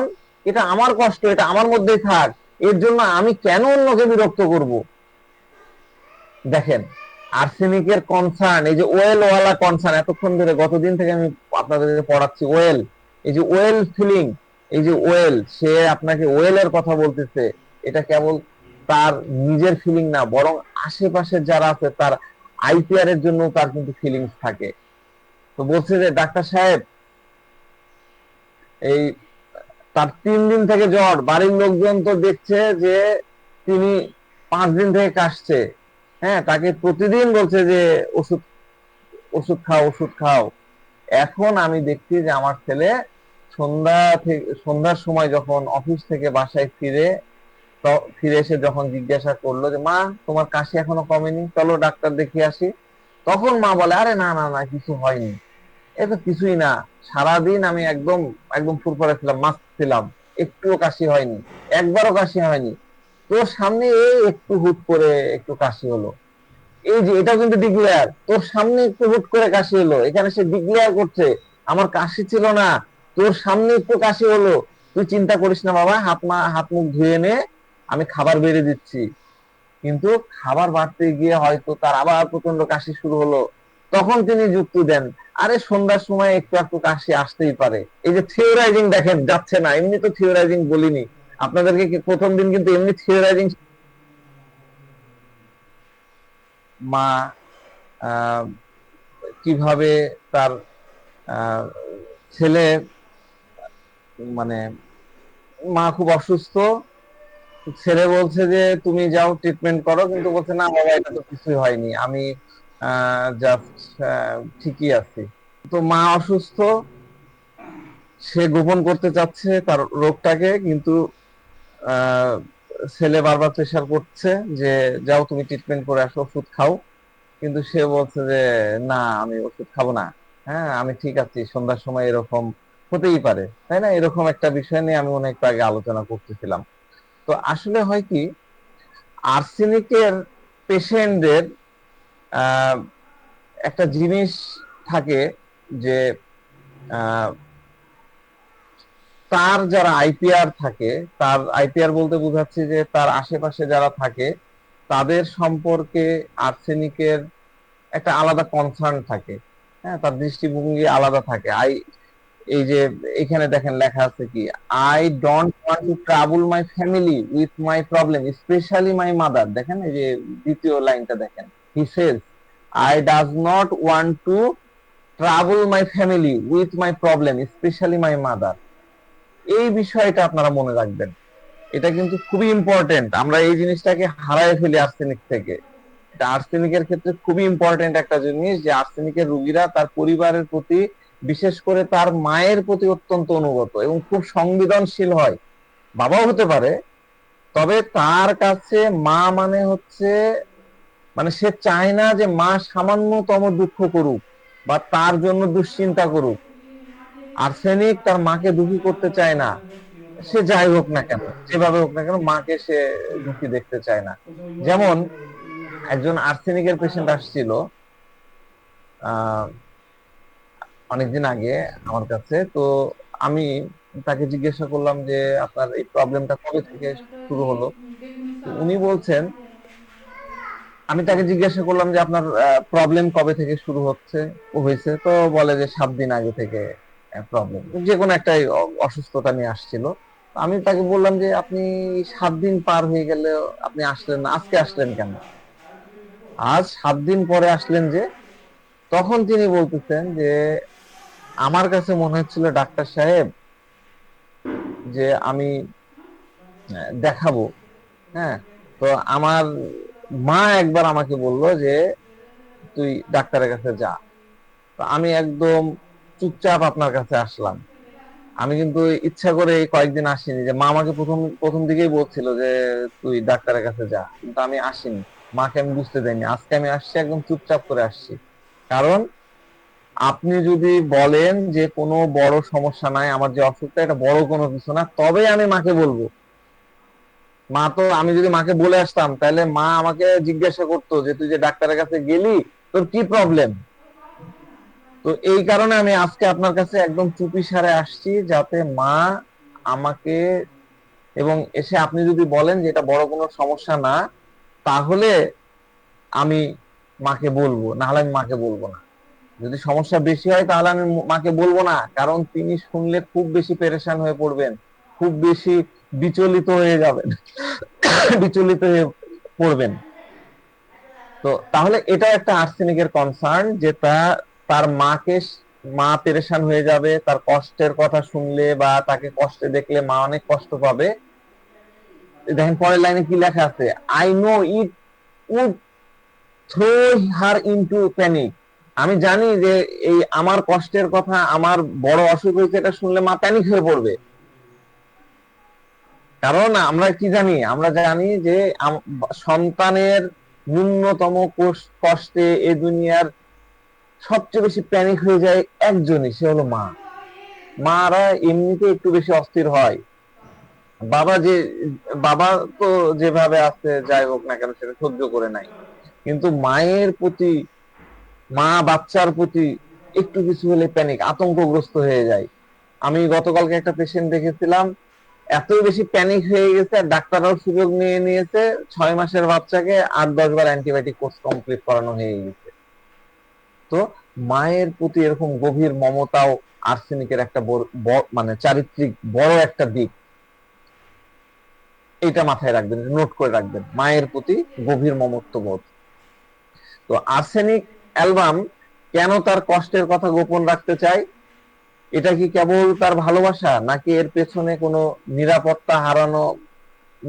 [SPEAKER 1] এটা আমার কষ্ট, এটা আমার মধ্যেই থাক, এর জন্য আমি কেন অন্যকে বিরক্ত করব? দেখেন, আর্সেনিকের কনসার্ন, এই যে ওয়েল ওয়ালা কনসার্ন, এতক্ষণ ধরে গতদিন থেকে আমি আপনাদের পড়াচ্ছি ওয়েল, এই যে ওয়েল ফিলিং, এই যে ওয়েল, সে আপনাকে ওয়েলের কথা বলতেছে, এটা কেবল তার নিজের ফিলিং না, বরং আশেপাশে যারা আছে তার আইপিআর এর জন্য তার কিন্তু ফিলিংস থাকে। তো বলছে যে ডাক্তার সাহেব, এই তার 3 দিন থেকে জ্বর, বাড়ির লোকজন তো দেখছে যে তিনি 5 দিন থেকে কাশছে। হ্যাঁ, তাকে প্রতিদিন বলছে যে ওষুধ ওষুধ খাও, ওষুধ খাও। এখন আমি দেখছি যে আমার ছেলে সন্ধ্যার সময় যখন অফিস থেকে বাসায় ফিরে এসে যখন জিজ্ঞাসা করলো যে মা, তোমার কাশি এখনো কমেনি, চলো ডাক্তার দেখিয়ে আসি, তখন মা বলে আরে না না না, কিছু হয়নি, এ তো কিছুই না, সারাদিন আমি একদম একদম ফুরফুরে ছিলাম, মাস্ত ছিলাম, একটুও কাশি হয়নি, একবারও কাশি হয়নি, তোর সামনে এই একটু হুট করে একটু কাশি হলো। এই যে এটাও কিন্তু ডিক্লেয়ার, তোর সামনে একটু হুট করে কাশি হলো, এখানে সে ডিক্লেয়ার করছে আমার কাশি ছিল না, তোর সামনে একটু কাশি হলো, তুই চিন্তা করিস না বাবা, হাত মুখ ধুয়ে নে, আমি খাবার বেড়ে দিচ্ছি। কিন্তু খাবার বাড়তে গিয়ে হয়তো তার আবার প্রচন্ড কাশি শুরু হলো, তখন তিনি যুক্তি দেন আরে সন্ধ্যার সময় একটু একটু কাশি আসতেই পারে। এই যে থিওরাইজিং দেখেন যাচ্ছে না, এমনি তো থিওরাইজিং বলিনি আপনাদেরকে, প্রথম দিন কিন্তু এমনি থিওরাইজিং মা আহ, কিভাবে তার আহ, ছেলে, মানে মা খুব অসুস্থ, ছেলে বলছে যে তুমি যাও ট্রিটমেন্ট করো, কিন্তু বলছে না বাবা, এটা তো কিছুই হয়নি, আমি জাস্ট ঠিকই আছি। তো মা অসুস্থ, সে গোপন করতে চাচ্ছে তার রোগটাকে, কিন্তু আহ, ছেলে বারবার প্রেশার করছে যে যাও তুমি ট্রিটমেন্ট করে আসো, ওষুধ খাও। কিন্তু সে বলছে যে না, আমি ওষুধ খাবো না, হ্যাঁ আমি ঠিক আছি, সন্ধ্যার সময় এরকম হতেই পারে, তাই না? এরকম একটা বিষয় নিয়ে আমি অনেক আগে আলোচনা করতেছিলাম। তো আসলে হয় কি, আর্সেনিকের পেশেন্টদের একটা জিনিস থাকে যে আহ, তার যারা আইপিআর থাকে, তার আইপিআর বলতে বোঝাচ্ছি যে তার আশেপাশে যারা থাকে তাদের সম্পর্কে আর্সেনিকের একটা আলাদা কনসার্ন থাকে। হ্যাঁ, তার দৃষ্টিভঙ্গি আলাদা থাকে। এই যে এখানে দেখেন লেখা আছে কি, I don't want to trouble my family with my problem specially my mother. দেখেন এই যে দ্বিতীয় লাইনটা দেখেন, he says I does not want to trouble my family with my problem specially my mother. এই বিষয়টা আপনারা মনে রাখবেন, এটা কিন্তু খুবই ইম্পর্টেন্ট। আমরা এই জিনিসটাকে হারায় ফেলি আর্সেনিক থেকে। এটা আর্সেনিকের ক্ষেত্রে খুবই ইম্পর্টেন্ট একটা জিনিস, যে আর্সেনিকের রোগীরা তার পরিবারের প্রতি, বিশেষ করে তার মায়ের প্রতি অত্যন্ত অনুগত এবং খুব সংবেদনশীল হয়। বাবাও হতে পারে, তবে তার কাছে মা মানে হচ্ছে, মানে সে চায় না যে মা সামান্যতম দুঃখ করুক বা তার জন্য দুশ্চিন্তা করুক। আর্সেনিক তার মাকে দুঃখী করতে চায় না, সে যাই হোক না কেন, যেভাবে হোক না কেন, মাকে সে দুঃখী দেখতে চায় না। যেমন একজন আর্সেনিকের পেশেন্ট আসছিল আহ অনেকদিন আগে আমার কাছে। তো আমি তাকে জিজ্ঞাসা করলাম যে আপনার এই প্রবলেমটা কবে থেকে শুরু হলো। তো উনি বলছেন, আমি তাকে জিজ্ঞাসা করলাম যে আপনার প্রবলেম কবে থেকে শুরু হয়েছে। তো বলে যে 7 দিন আগে থেকে প্রবলেম, যে কোনো একটা অসুস্থতা নিয়ে আসছিল। তো আমি তাকে বললাম যে আপনি 7 দিন পার হয়ে গেলে আপনি আসলেন না, আজকে আসলেন কেন, আজ 7 দিন পরে আসলেন যে? তখন তিনি বলতেছেন যে আমার কাছে মনে হচ্ছিল ডাক্তার সাহেব যে আমি দেখাবো। হ্যাঁ, তো আমার মা একবার আমাকে বললো যে তুই ডাক্তারের কাছে যা। তো আমি একদম চুপচাপ আপনার কাছে আসলাম। আমি কিন্তু ইচ্ছা করে এই কয়েকদিন আসিনি, যে মা আমাকে প্রথম প্রথম দিকেই বলছিল যে তুই ডাক্তারের কাছে যা, কিন্তু আমি আসিনি, মাকে আমি বুঝতে দেইনি। আজকে আমি আসছি, একদম চুপচাপ করে আসছি। কারণ আপনি যদি বলেন যে কোনো বড় সমস্যা নাই, আমার যে অসুখটা এটা বড় কোনো কিছু না, তবে আমি মাকে বলবো। মা তো, আমি যদি মাকে বলে আসতাম তাহলে মা আমাকে জিজ্ঞাসা করতো যে তুই যে ডাক্তারের কাছে গেলি, তোর কি প্রবলেম। তো এই কারণে আমি আজকে আপনার কাছে একদম চুপি সারে আসছি, যাতে মা আমাকে, এবং এসে আপনি যদি বলেন যে এটা বড় কোনো সমস্যা না, তাহলে আমি মাকে বলবো, না হলে আমি মাকে বলবো না। যদি সমস্যা বেশি হয় তাহলে আমি মাকে বলবো না, কারণ তিনি শুনলে খুব বেশি পেরেশান হয়ে পড়বেন, খুব বেশি বিচলিত হয়ে যাবেন, বিচলিত হয়ে পড়বেন। তো তাহলে এটা একটা আর্সেনিকের কনসার্ন, যে তার মা পেরেশান হয়ে যাবে, তার কষ্টের কথা শুনলে বা তাকে কষ্টে দেখলে মা অনেক কষ্ট পাবে। দেখেন পরের লাইনে কি লেখা আছে, I know it would throw her into panic. আমি জানি যে এই আমার কষ্টের কথা, আমার বড় অসুখ হয়েছে, এটা শুনলে মা প্যানিক হয়ে পড়বে। কারণ আমরা কি জানি, আমরা জানি যে সন্তানের ন্যূনতম কষ্টে এই দুনিয়ার সবচেয়ে বেশি প্যানিক হয়ে যায় একজনই, সে হলো মা। মারা এমনিতে একটু বেশি অস্থির হয়। বাবা যে বাবা তো যেভাবে আছে যাই হোক না কেন সেটা সহ্য করে নাই, কিন্তু মায়ের প্রতি, মা বাচ্চার প্রতি একটু কিছু হলে প্যানিক, আতঙ্কগ্রস্ত হয়ে যায়। আমি গতকালকে একটা পেশেন্ট দেখেছিলাম, এতই বেশি প্যানিক হয়ে গেছে আর ডাক্তাররাও সুযোগ নিয়ে নিয়েছে, 6 মাসের বাচ্চাকে 8-10 বার অ্যান্টিবায়োটিক কোর্স কমপ্লিট করানো হয়ে গেছে। তো মায়ের প্রতি এরকম গভীর মমতাও আর্সেনিকের একটা মানে চারিত্রিক বড় একটা দিক। এটা মাথায় রাখবেন, নোট করে রাখবেন, মায়ের প্রতি গভীর মমত্ববোধ। তো আর্সেনিক অ্যালবাম কেন তার কষ্টের কথা গোপন রাখতে চায়? এটা কি কেবল তার ভালোবাসা, নাকি এর পেছনে কোনো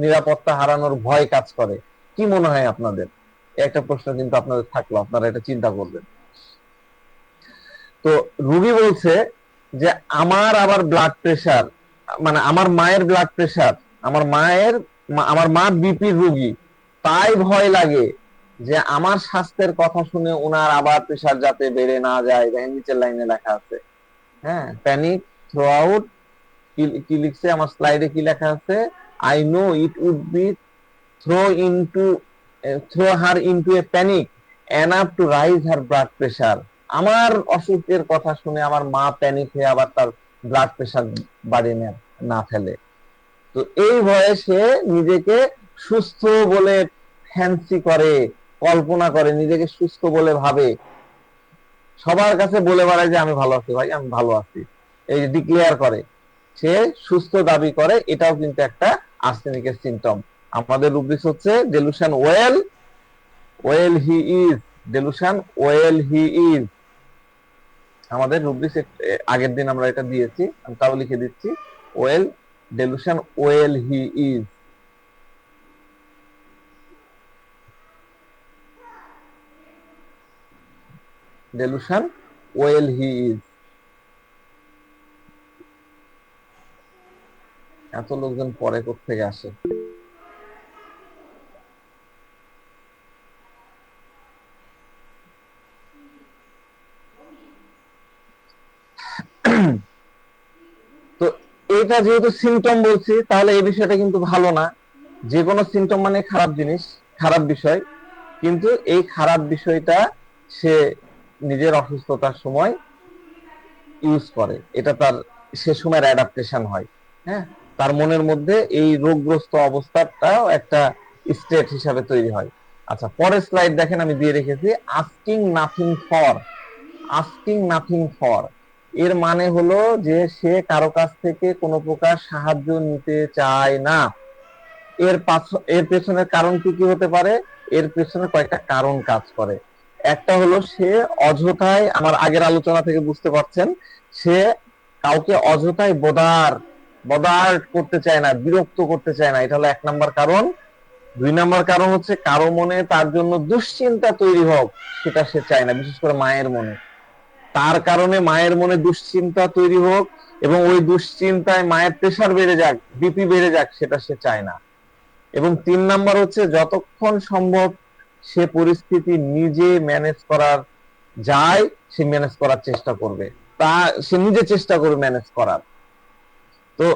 [SPEAKER 1] নিরাপত্তা হারানোর ভয় কাজ করে? কি মনে হয় আপনাদের? একটা প্রশ্ন কিন্তু আপনাদের থাকলো, আপনারা এটা চিন্তা করবেন। তো রুগী বলছে যে আমার আবার ব্লাড প্রেশার, মানে আমার মায়ের ব্লাড প্রেশার, আমার মা বিপির রুগী, তাই ভয় লাগে যে আমার স্বাস্থ্যের কথা শুনে ওনার আবার প্রেশার যাতে বেড়ে না যায়। দেখেন নিচের লাইনে লেখা আছে, হ্যাঁ, প্যানিক থ্রো আউট। কি লিখছে আমার স্লাইডে, কি লেখা আছে, I know it would be throw into throw her into a panic enough to raise her blood pressure. আমার অসুখের কথা শুনে আমার মা প্যানিক হয়ে আবার তার ব্লাড প্রেশার বাড়িয়ে না ফেলে। তো এই ভয়ে সে নিজেকে সুস্থ বলে ফ্যান্সি করে, কল্পনা করে, নিজেকে সুস্থ বলে ভাবে, সবার কাছে বলে বেড়ায় যে আমি ভালো আছি, ভাই আমি ভালো আছি, এই ডিক্লেয়ার করে, সে সুস্থ দাবি করে। এটাও কিন্তু একটা আর্সেনিকের সিম্পটম। আমাদের রুব্রিক্স হচ্ছে delusion well well he is, delusion well he is. আমাদের রুব্রিক্স আগের দিন আমরা এটা দিয়েছি, আমি তাও লিখে দিচ্ছি, well delusion well he is. Delusion well he is. এত লোকজন পরে কোত্থেকে আসে? তো এটা যেহেতু সিমটম বলছি, তাহলে এই বিষয়টা কিন্তু ভালো না। যে কোনো সিমটম মানে খারাপ জিনিস, খারাপ বিষয়। কিন্তু এই খারাপ বিষয়টা সে নিজের অসুস্থতার সময় ইউজ করে, এটা তার সে সময়ের অ্যাডাপ্টেশন হয়। হ্যাঁ, তার মনের মধ্যে এই রোগগ্রস্ত অবস্থাটাও একটা স্টেট হিসাবে তৈরি হয়। আচ্ছা, পরের স্লাইড দেখেন, আমি দিয়ে রেখেছি asking nothing for. Asking nothing for এর মানে হলো যে সে কারো কাছ থেকে কোনো প্রকার সাহায্য নিতে চায় না। এর পেছনের কারণ কি কি হতে পারে? এর পেছনে কয়েকটা কারণ কাজ করে। একটা হলো সে অযথায়, আমার আগের আলোচনা থেকে বুঝতে পারছেন, সে কাউকে অযথায় বদার করতে চায় না, বিরক্ত করতে চায় না, এটা হলো 1 নাম্বার কারণ। 2 নাম্বার কারণ হচ্ছে কারো মনে তার জন্য দুশ্চিন্তা তৈরি হোক, সেটা সে চায় না, বিশেষ করে মায়ের মনে। তার কারণে মায়ের মনে দুশ্চিন্তা তৈরি হোক এবং ওই দুশ্চিন্তায় মায়ের প্রেশার বেড়ে যাক, বিপি বেড়ে যাক, সেটা সে চায় না। এবং 3 নাম্বার হচ্ছে যতক্ষণ সম্ভব সে পরিস্থিতি নিজে ম্যানেজ করার যায়, সে ম্যানেজ করার চেষ্টা করবে, সে নিজে চেষ্টা করবে ম্যানেজ করার। তো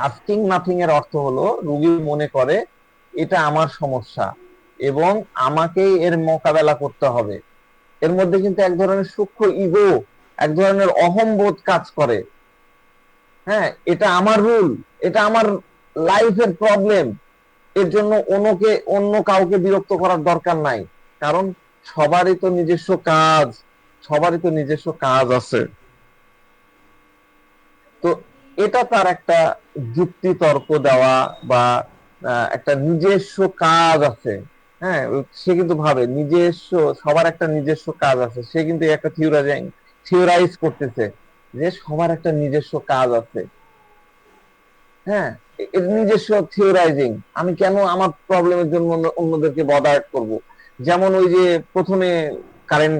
[SPEAKER 1] আস্কিং নাথিং এর অর্থ হলো রোগী মনে করে এটা আমার সমস্যা এবং আমাকেই এর মোকাবেলা করতে হবে। এর মধ্যে কিন্তু এক ধরনের সূক্ষ্ম ইগো, এক ধরনের অহংবোধ কাজ করে। হ্যাঁ, এটা আমার রুল, এটা আমার লাইফের প্রবলেম, এর জন্য অন্য কাউকে বিরক্ত করার দরকার নাই। কারণ সবারই তো নিজস্ব কাজ আছে। তো এটা তার একটা যুক্তি তর্ক দেওয়া বা একটা নিজস্ব কাজ আছে, হ্যাঁ, সে কিন্তু ভাবে নিজস্ব, সবার একটা নিজস্ব কাজ আছে, সে কিন্তু একটা থিওরাইজ করতেছে যে সবার একটা নিজস্ব কাজ আছে। হ্যাঁ, এর নিজস্ব থিওরাইজিং, আমি কেন আমার প্রবলেমের জন্য অন্যদেরকে বদার্ট করব। যেমন ওই যে প্রথমে কারেন্ট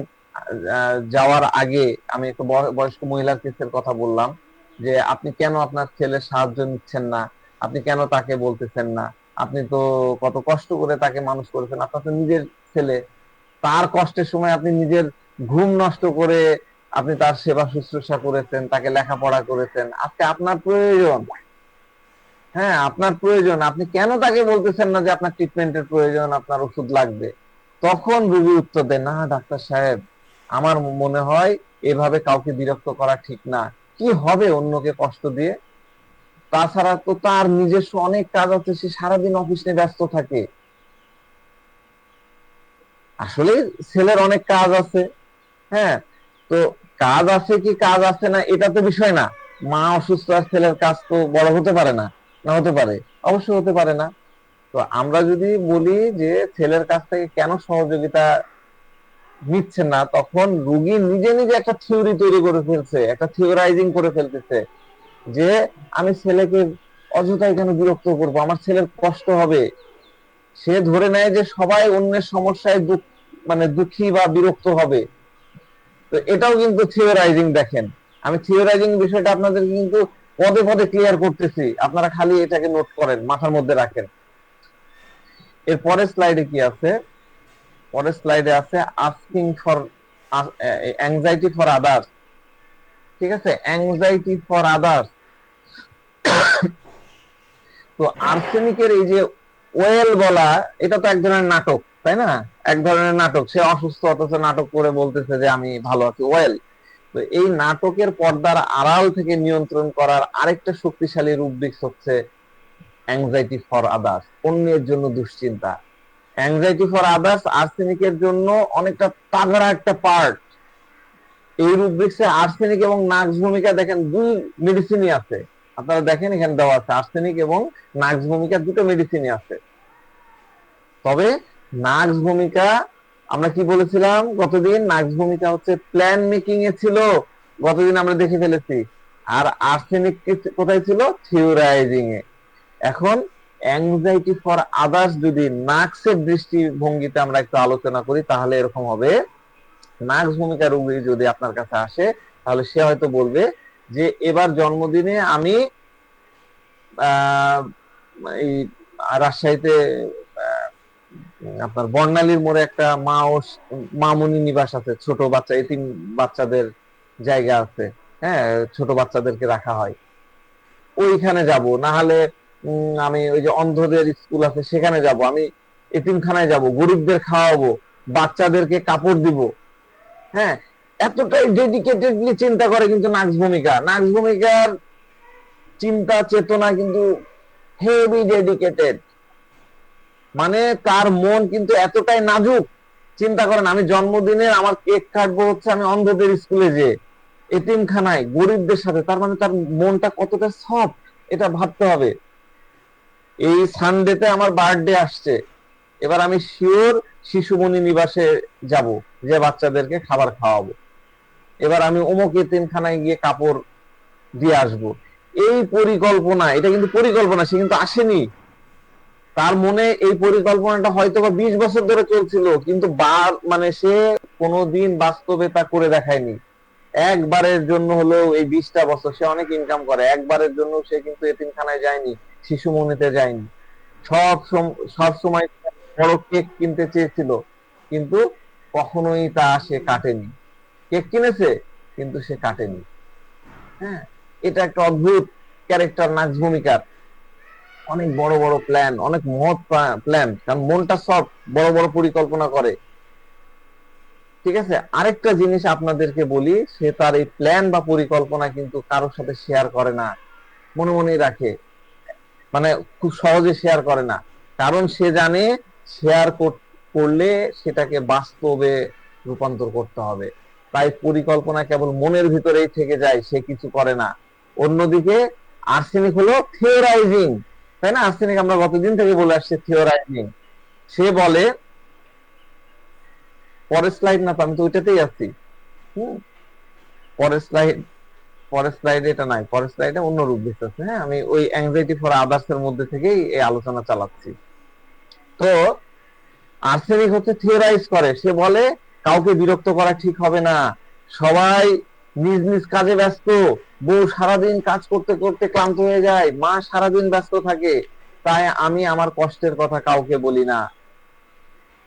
[SPEAKER 1] যাওয়ার আগে আমি একটা বয়স্ক মহিলার কেসের কথা বললাম, যে আপনি কেন আপনার ছেলের সাহায্য নিচ্ছেন না, আপনি কেন তাকে বলতেছেন না, আপনি তো কত কষ্ট করে তাকে মানুষ করেছেন, আপনার তো নিজের ছেলে, তার কষ্টের সময় আপনি নিজের ঘুম নষ্ট করে আপনি তার সেবা শুশ্রূষা করেছেন, তাকে লেখাপড়া করেছেন, আজকে আপনার প্রয়োজন। হ্যাঁ, আপনার প্রয়োজন, আপনি কেন তাকে বলতেছেন না যে আপনার ট্রিটমেন্টের প্রয়োজন, আপনার ওষুধ লাগবে। তখন রোগী উত্তর দেয়, না ডাক্তার সাহেব, আমার মনে হয় এভাবে কাউকে বিরক্ত করা ঠিক না, কি হবে অন্যকে কষ্ট দিয়ে, তাছাড়া তো তার নিজস্ব অনেক কাজ আছে, সে সারাদিন অফিস নিয়ে ব্যস্ত থাকে। আসলে ছেলের অনেক কাজ আছে। হ্যাঁ, তো কাজ আছে কি কাজ আছে না এটা তো বিষয় না। মা অসুস্থ আর ছেলের কাজ তো বড় হতে পারে না, না হতে পারে, অবশ্যই হতে পারে না। তো আমরা যদি বলি যে ছেলের কাছ থেকে কেন সহযোগিতা নিচ্ছেন না, তখন রুগী নিজে নিজে একটা থিওরি তৈরি করে ফেলছে, একটা থিওরাইজিং করে ফেলতেছে যে আমি ছেলেকে অযথাই কেন বিরক্ত করব, আমার ছেলের কষ্ট হবে। সে ধরে নেয় যে সবাই অন্যের সমস্যায় মানে দুঃখী বা বিরক্ত হবে। তো এটাও কিন্তু থিওরাইজিং। দেখেন, আমি থিওরাইজিং বিষয়টা আপনাদের কিন্তু পদে পদে ক্লিয়ার করতেছি, আপনারা খালি এটাকে নোট করেন, মাথার মধ্যে রাখেন। এর পরের স্লাইডে কি আছে? পরের স্লাইডে আছে asking for anxiety for others. ঠিক আছে, অ্যাংজাইটি ফর আদার্স। তো আর্সেনিকের এই যে ওয়েল বলা, এটা তো এক ধরনের নাটক, তাই না? এক ধরনের নাটক, সে অসুস্থ অথচ নাটক করে বলতেছে যে আমি ভালো আছি, ওয়েল। তো এই নাটকের পর্দার আড়াল থেকে নিয়ন্ত্রণ করার আরেকটা শক্তিশালী রূপদিক হচ্ছে অ্যাংজাইটি ফর আদার্স, অন্যের জন্য দুশ্চিন্তা। অ্যাংজাইটি ফর আদার্স আর্সেনিকের জন্য অনেকটা তাগড়া একটা পার্ট। এই রুব্রিক্সে আর্সেনিক এবং নাক্স ভূমিকা, দেখেন দুই মেডিসিনই আছে, আপনারা দেখেন এখানে দেওয়া আছে আর্সেনিক এবং নাক্স ভূমিকা, দুটো মেডিসিনই আছে। তবে নাক্স ভূমিকা, আমরা কি বলেছিলাম গতদিন, নাক্স ভূমিকা হচ্ছে প্ল্যান মেকিং এ ছিল, গতদিন আমরা দেখে ফেলেছি। আর আর্সেনিক কোথায় ছিল? থিওরাইজিং এ। এখন অ্যাংজাইটি ফর আদার্স যদি নাক্সের দৃষ্টিভঙ্গিতে আমরা একটু আলোচনা করি, তাহলে এরকম হবে। নাক্স ভূমিকা রোগী যদি আপনার কাছে আসে, তাহলে সে হয়তো বলবে যে এবার জন্মদিনে আমি এই রাজশাহীতে আপনার বর্ণালীর মোড়ে একটা মা ও মামুনি নিবাস আছে, ছোট বাচ্চা এতিম বাচ্চাদের জায়গা আছে। হ্যাঁ, ছোট বাচ্চাদেরকে রাখা হয়, ওইখানে যাব, না হলে আমি ওই যে অন্ধদের স্কুল আছে সেখানে যাব, আমি এতিমখানায় যাব, গরিবদের খাওয়াবো, বাচ্চাদেরকে কাপড় দিব। হ্যাঁ, এতটাই ডেডিকেটেডলি চিন্তা করে কিন্তু নাক্স ভূমিকা। নাক্স ভূমিকার চিন্তা চেতনা কিন্তু হেভি ডেডিকেটেড, মানে তার মন কিন্তু এতটাই নাজুক। চিন্তা করেন, আমি জন্মদিনে আমার কেক কাটবো হচ্ছে আমি অন্ধদের স্কুলে যে এতিমখানায় গরিবদের সাথে, তার মানে তার মনটা কতটা সফট, এটা ভাবতে হবে। এই সানডেতে আমার বার্থডে আসছে, এবার আমি শিওর শিশুমণি নিবাসে যাব, যে বাচ্চাদেরকে খাবার খাওয়াবো, এবার আমি অমুক এতিমখানায় গিয়ে কাপড় দিয়ে আসবো। এই পরিকল্পনা, এটা কিন্তু পরিকল্পনা, সে কিন্তু আসেনি। তার মনে এই পরিকল্পনাটা হয়তো বা 20 বছর ধরে চলছিল, কিন্তু মানে সে কোনোদিন বাস্তবে তা করে দেখায়নি। একবারের জন্য হলেও, এই 20টা বছর সে অনেক ইনকাম করে, একবারের জন্য সে কিন্তু এতিমখানায় যায়নি, শিশুমনিতে যায়নি। সব সময় বড় কেক কিনতে চেয়েছিল, কিন্তু কখনোই তা সে কাটেনি। কেক কিনেছে কিন্তু সে কাটেনি। হ্যাঁ, এটা একটা অদ্ভুত ক্যারেক্টার নাক্স ভূমিকার। অনেক বড় বড় প্ল্যান, অনেক মহৎ প্ল্যান, কারণ মনটা সব বড় বড় পরিকল্পনা করে। ঠিক আছে, আরেকটা জিনিস আপনাদেরকে বলি, সে তার এই প্ল্যান বা পরিকল্পনা কিন্তু কারোর সাথে শেয়ার করে না, মনে মনেই রাখে, মানে খুব সহজে শেয়ার করে না। কারণ সে জানে শেয়ার করলে সেটাকে বাস্তবে রূপান্তর করতে হবে, তাই পরিকল্পনা কেবল মনের ভিতরেই থেকে যায়, সে কিছু করে না। অন্যদিকে আর্সেনিক হলো থিওরাইজিং, তাই না? আর্সেনিক আমরা গতদিন থেকে বলে আসছি থিওরাইজিং। সে বলে পরের স্লাইড না তো, আমি তো ওইটাতেই আছি। পরের স্লাইড, পরের স্লাইডে এটা নাই, পরের স্লাইডে অন্য রুব্রিক্স আছে। হ্যাঁ, আমি ওই অ্যাংজাইটি ফর আদার্স এর মধ্যে থেকেই এই আলোচনা চালাচ্ছি। তো আর্সেনিক হচ্ছে থিওরাইজ করে, সে বলে কাউকে বিরক্ত করা ঠিক হবে না, সবাই নিজ নিজ কাজে ব্যস্ত, বউ সারাদিন কাজ করতে করতে ক্লান্ত হয়ে যায়, মা সারাদিন ব্যস্ত থাকে, তাই আমি আমার কষ্টের কথা কাউকে বলি না।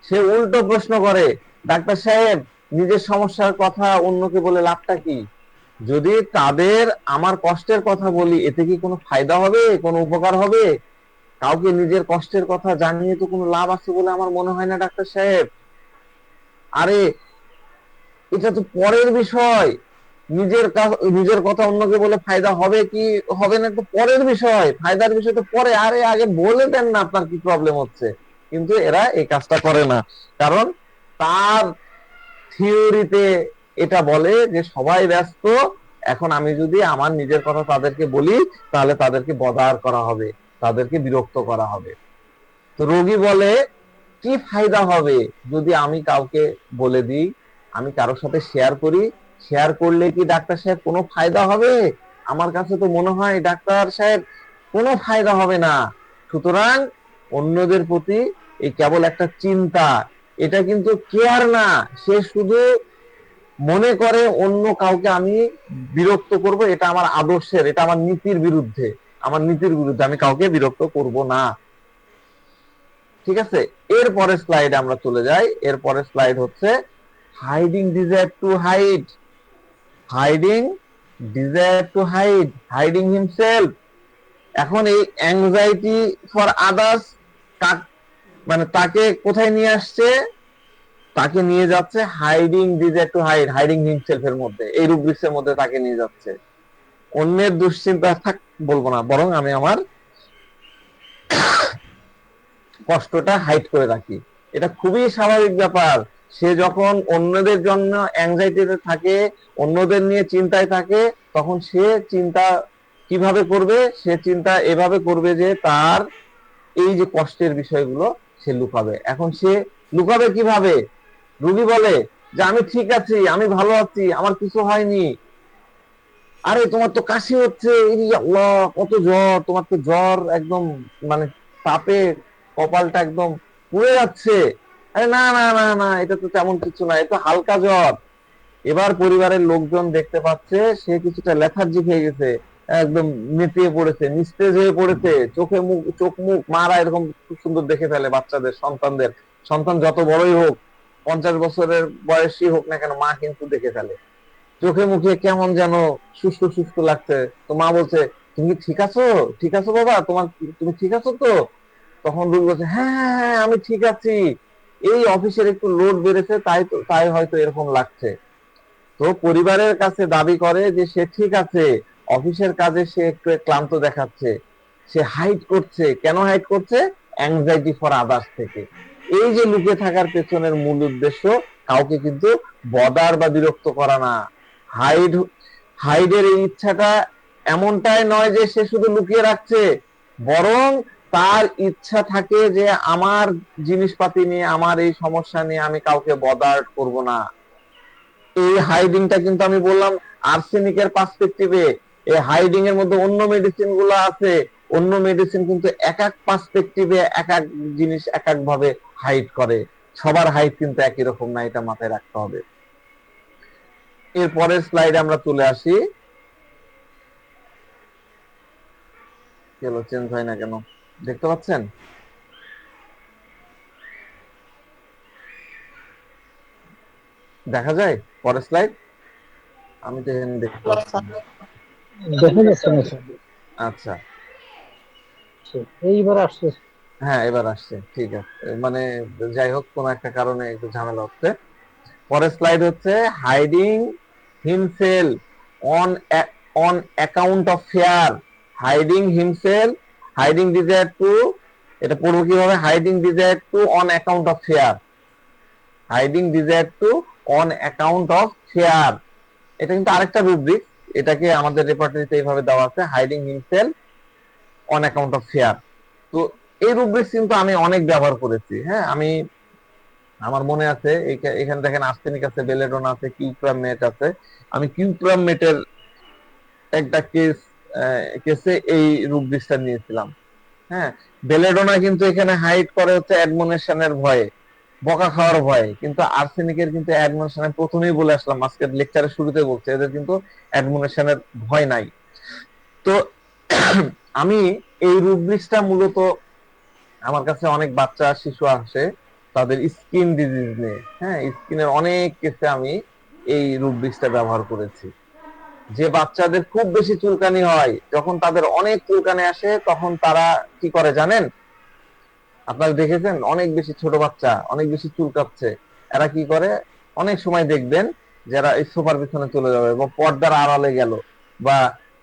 [SPEAKER 1] সে উল্টো প্রশ্ন করে, ডাক্তার সাহেব নিজের সমস্যার কথা অন্যকে বলে লাভটা কি? যদি তাদের আমার কষ্টের কথা বলি, এতে কি কোনো ফায়দা হবে, কোনো উপকার হবে? কাউকে নিজের কষ্টের কথা জানিয়ে তো কোনো লাভ আছে বলে আমার মনে হয় না ডাক্তার সাহেব। আরে এটা তো পরের বিষয়, নিজের কথা অন্যকে বলে ফায়দা হবে কি হবে না তো পরের বিষয়, ফায়দার বিষয় তো পরে। আরে আগে বলে দেন না আপনার কি প্রবলেম হচ্ছে। কিন্তু এরা এই কাজটা করে না, কারণ তার থিওরিতে এটা বলে যে সবাই ব্যস্ত, এখন আমি যদি আমার নিজের কথা তাদেরকে বলি তাহলে তাদেরকে বদার করা হবে, তাদেরকে বিরক্ত করা হবে। তো রোগী বলে কি ফায়দা হবে যদি আমি কাউকে বলে দিই, আমি কারোর সাথে শেয়ার করি, শেয়ার করলে কি ডাক্তার সাহেব কোনো ফায়দা হবে? আমার কাছে তো মনে হয় ডাক্তার সাহেব কোনো ফায়দা হবে না। সুতরাং অন্যদের প্রতি এই কেবল একটা চিন্তা, এটা কিন্তু কেয়ার না, সে শুধু মনে করে অন্য কাউকে আমি বিরক্ত করব, এটা আমার আদর্শের, এটা আমার নীতির বিরুদ্ধে, আমার নীতির বিরুদ্ধে, আমি কাউকে বিরক্ত করব না। ঠিক আছে, এর পরের স্লাইডে আমরা চলে যাই। এর পরের স্লাইড হচ্ছে hiding desire to hide, hiding desire to hide, hiding himself. এখন এই অ্যাংজাইটি ফর আদার্স মানে তাকে কোথায় নিয়ে আসছে? তাকে নিয়ে যাচ্ছে hiding desire to hide, hiding himself এর মধ্যে, এই রুব্রিক্সের মধ্যে তাকে নিয়ে যাচ্ছে। অন্যের দুশ্চিন্তা থাক বলবো না, বরং আমি আমার কষ্টটা হাইড করে রাখি। এটা খুবই স্বাভাবিক ব্যাপার। সে যখন অন্যদের জন্য অ্যাংজাইটিতে থাকে, অন্যদের নিয়ে চিন্তায় থাকে, তখন সে চিন্তা কিভাবে করবে? সে চিন্তা এভাবে করবে যে তার এই যে কষ্টের বিষয়গুলো সে লুকাবে। এখন সে লুকাবে কিভাবে? রোগী বলে যে আমি ঠিক আছি, আমি ভালো আছি, আমার কিছু হয়নি। আরে তোমার তো কাশি হচ্ছে, আল্লাহ কত জ্বর, তোমার তো জ্বর একদম মানে তাপে কপালটা একদম পুড়ে যাচ্ছে। আরে না না না না, এটা তো তেমন কিছু না, এটা হালকা জ্বর। এবার পরিবারের লোকজন দেখতে পাচ্ছে সে কিছুটা লেথার্জিক হয়ে গেছে, একদম নেতিয়ে পড়েছে, নিস্তেজ হয়ে পড়েছে, চোখ মুখ মারা এরকম খুব সুন্দর দেখে ফেলে বাচ্চাদের, সন্তানদের। সন্তান যত বড়ই হোক, 50 বছরের বয়সী হোক না কেন, মা কিন্তু দেখে ফেলে। চোখে মুখে কেমন যেন সুস্থ সুস্থ লাগছে। তো মা বলছে, তুমি ঠিক আছো? ঠিক আছো বাবা, তুমি ঠিক আছো তো? তখন রুল বলছে, হ্যাঁ হ্যাঁ হ্যাঁ আমি ঠিক আছি, এই অফিসের একটু লোড বেড়েছে, তাই হয়তো এরকম লাগছে। তো পরিবারের কাছে দাবি করে যে সে ঠিক আছে, অফিসের কাজে সে একটু ক্লান্ত দেখাচ্ছে, সে হাইড করছে। কেন হাইড করছে? অ্যাংজাইটি ফর আদার্স থেকে। এই যে লুকে থাকার পেছনের মূল উদ্দেশ্য কাউকে কিন্তু বদার বা বিরক্ত করা না। হাইড হাইডের এই ইচ্ছাটা এমনটাই নয় যে সে শুধু লুকিয়ে রাখছে, বরং তার ইচ্ছা থাকে যে আমার জিনিসপাতি নিয়ে, আমার এই সমস্যা নিয়ে আমি কাউকে বদার করব না। এই হাইডিংটা কিন্তু আমি বললাম আর্সেনিকের পার্সপেক্টিভে। এই হাইডিং এর মধ্যে অন্য মেডিসিন গুলো আছে, অন্য মেডিসিন কিন্তু এক এক পার্সপেক্টিভে এক এক জিনিস এক এক ভাবে হাইড করে। সবার হাইড কিন্তু একই রকম না, এটা মাথায় রাখতে হবে। এর পরের স্লাইডে আমরা চলে আসি। কেন চেঞ্জ হয় না কেন দেখতে পাচ্ছেন? দেখা যায় পরের স্লাইড? আমি তো এখানে দেখতে পাচ্ছি।
[SPEAKER 2] দেখা যাচ্ছে না স্যার।
[SPEAKER 1] আচ্ছা,
[SPEAKER 2] এইবার আসছে।
[SPEAKER 1] হ্যাঁ এবার আসছে, ঠিক আছে। মানে যাই হোক, কোন একটা কারণে একটু ঝামেলা হচ্ছে। পরের স্লাইড হচ্ছে hiding himself on on account of fair, hiding himself, hiding desire two, এটা পড়বো কিভাবে? Hiding desire two on account of fair, hiding desire two on account of fair. এটা কিন্তু আরেকটা রুব্রিক, এটাকে আমাদের রেপার্টরিতে এইভাবে দেওয়া আছে, hiding himself on account of fair. তো এই রুব্রিক্স কিন্তু আমি অনেক ব্যবহার করেছি। হ্যাঁ, আমি আমার মনে আছে এখানে দেখেন আর্সেনিক আছে, বেলেডোনা আছে, কিউপ্রামেট আছে। আমি কিউপ্রামেটের একটা কেসে এই রূপদিশটা নিয়েছিলাম। হ্যাঁ, বেলেডোনা কিন্তু এখানে হাইড করে হচ্ছে অ্যাডমনিশনের ভয়ে, বকা খাওয়ার ভয়ে, কিন্তু আর্সেনিকের কিন্তু অ্যাডমনিশনের, প্রথমেই বলে আসলাম আজকের লেকচারের শুরুতে বলছে, এদের কিন্তু অ্যাডমনিশনের ভয় নাই। তো আমি এই রূপদিশটা মূলত, আমার কাছে অনেক বাচ্চা শিশু আসে তাদের স্কিন ডিজিজ নিয়ে। হ্যাঁ, স্কিনের অনেক কেসে আমি এই রূপদিশটা ব্যবহার করেছি। যে বাচ্চাদের খুব বেশি চুলকানি হয়, যখন তাদের অনেক চুলকানি আসে, তখন তারা কি করে জানেন? আপনারা দেখেছেন অনেক বেশি ছোট বাচ্চা অনেক বেশি চুলকাচ্ছে, এরা কি করে? অনেক সময় দেখবেন যারা এই সোফার পিছনে চলে যাবে বা পর্দার আড়ালে গেল বা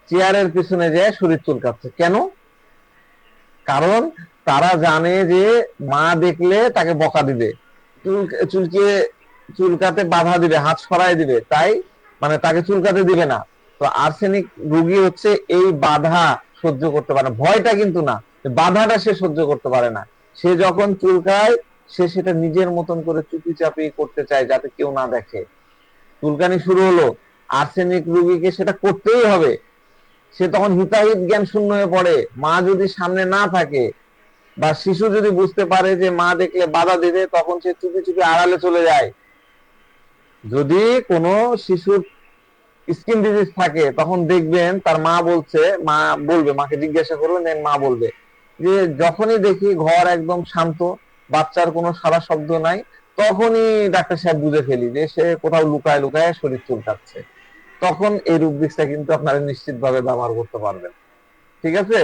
[SPEAKER 1] চেয়ারের পিছনে যায় শরীর চুলকাচ্ছে। কেন? কারণ তারা জানে যে মা দেখলে তাকে বকা দিবে, চুলকিয়ে চুলকাতে বাধা দিবে, হাত সরাই দিবে, তাই মানে তাকে চুলকাতে দিবে না। তো আর্সেনিক রোগী হচ্ছে এই বাধা সহ্য করতে পারে না, ভয়টা কিন্তু না, বাধাটা সে সহ্য করতে পারে না। সে যখন চুলকায়, সে সেটা নিজের মতন করে চুপি চাপি করতে চায় যাতে কেউ না দেখে। চুলকানি শুরু হলো, আর্সেনিক রোগীকে সেটা করতেই হবে। সে তখন হিতাহিত জ্ঞান শূন্য হয়ে পড়ে। মা যদি সামনে না থাকে বা শিশু যদি বুঝতে পারে যে মা দেখলে বাধা দেবে, তখন সে চুপি চুপি আড়ালে চলে যায়। যদি কোনো শিশুর স্কিন ডিজিজ থাকে, তখন দেখবেন তার মা বলছে, মা বলবে, মাকে জিজ্ঞাসা করবেন, দেন মা বলবে যে যখনই দেখি ঘর একদম শান্ত, বাচ্চার কোনো সারা শব্দ নাই, তখনই ডাক্তার সাহেব বুঝে ফেলি যে সে কোথাও লুকায় লুকায় শরীর চুলকাচ্ছে। তখন এই রূপদিশটা কিন্তু আপনারা নিশ্চিতভাবে ব্যবহার করতে পারবেন। ঠিক আছে?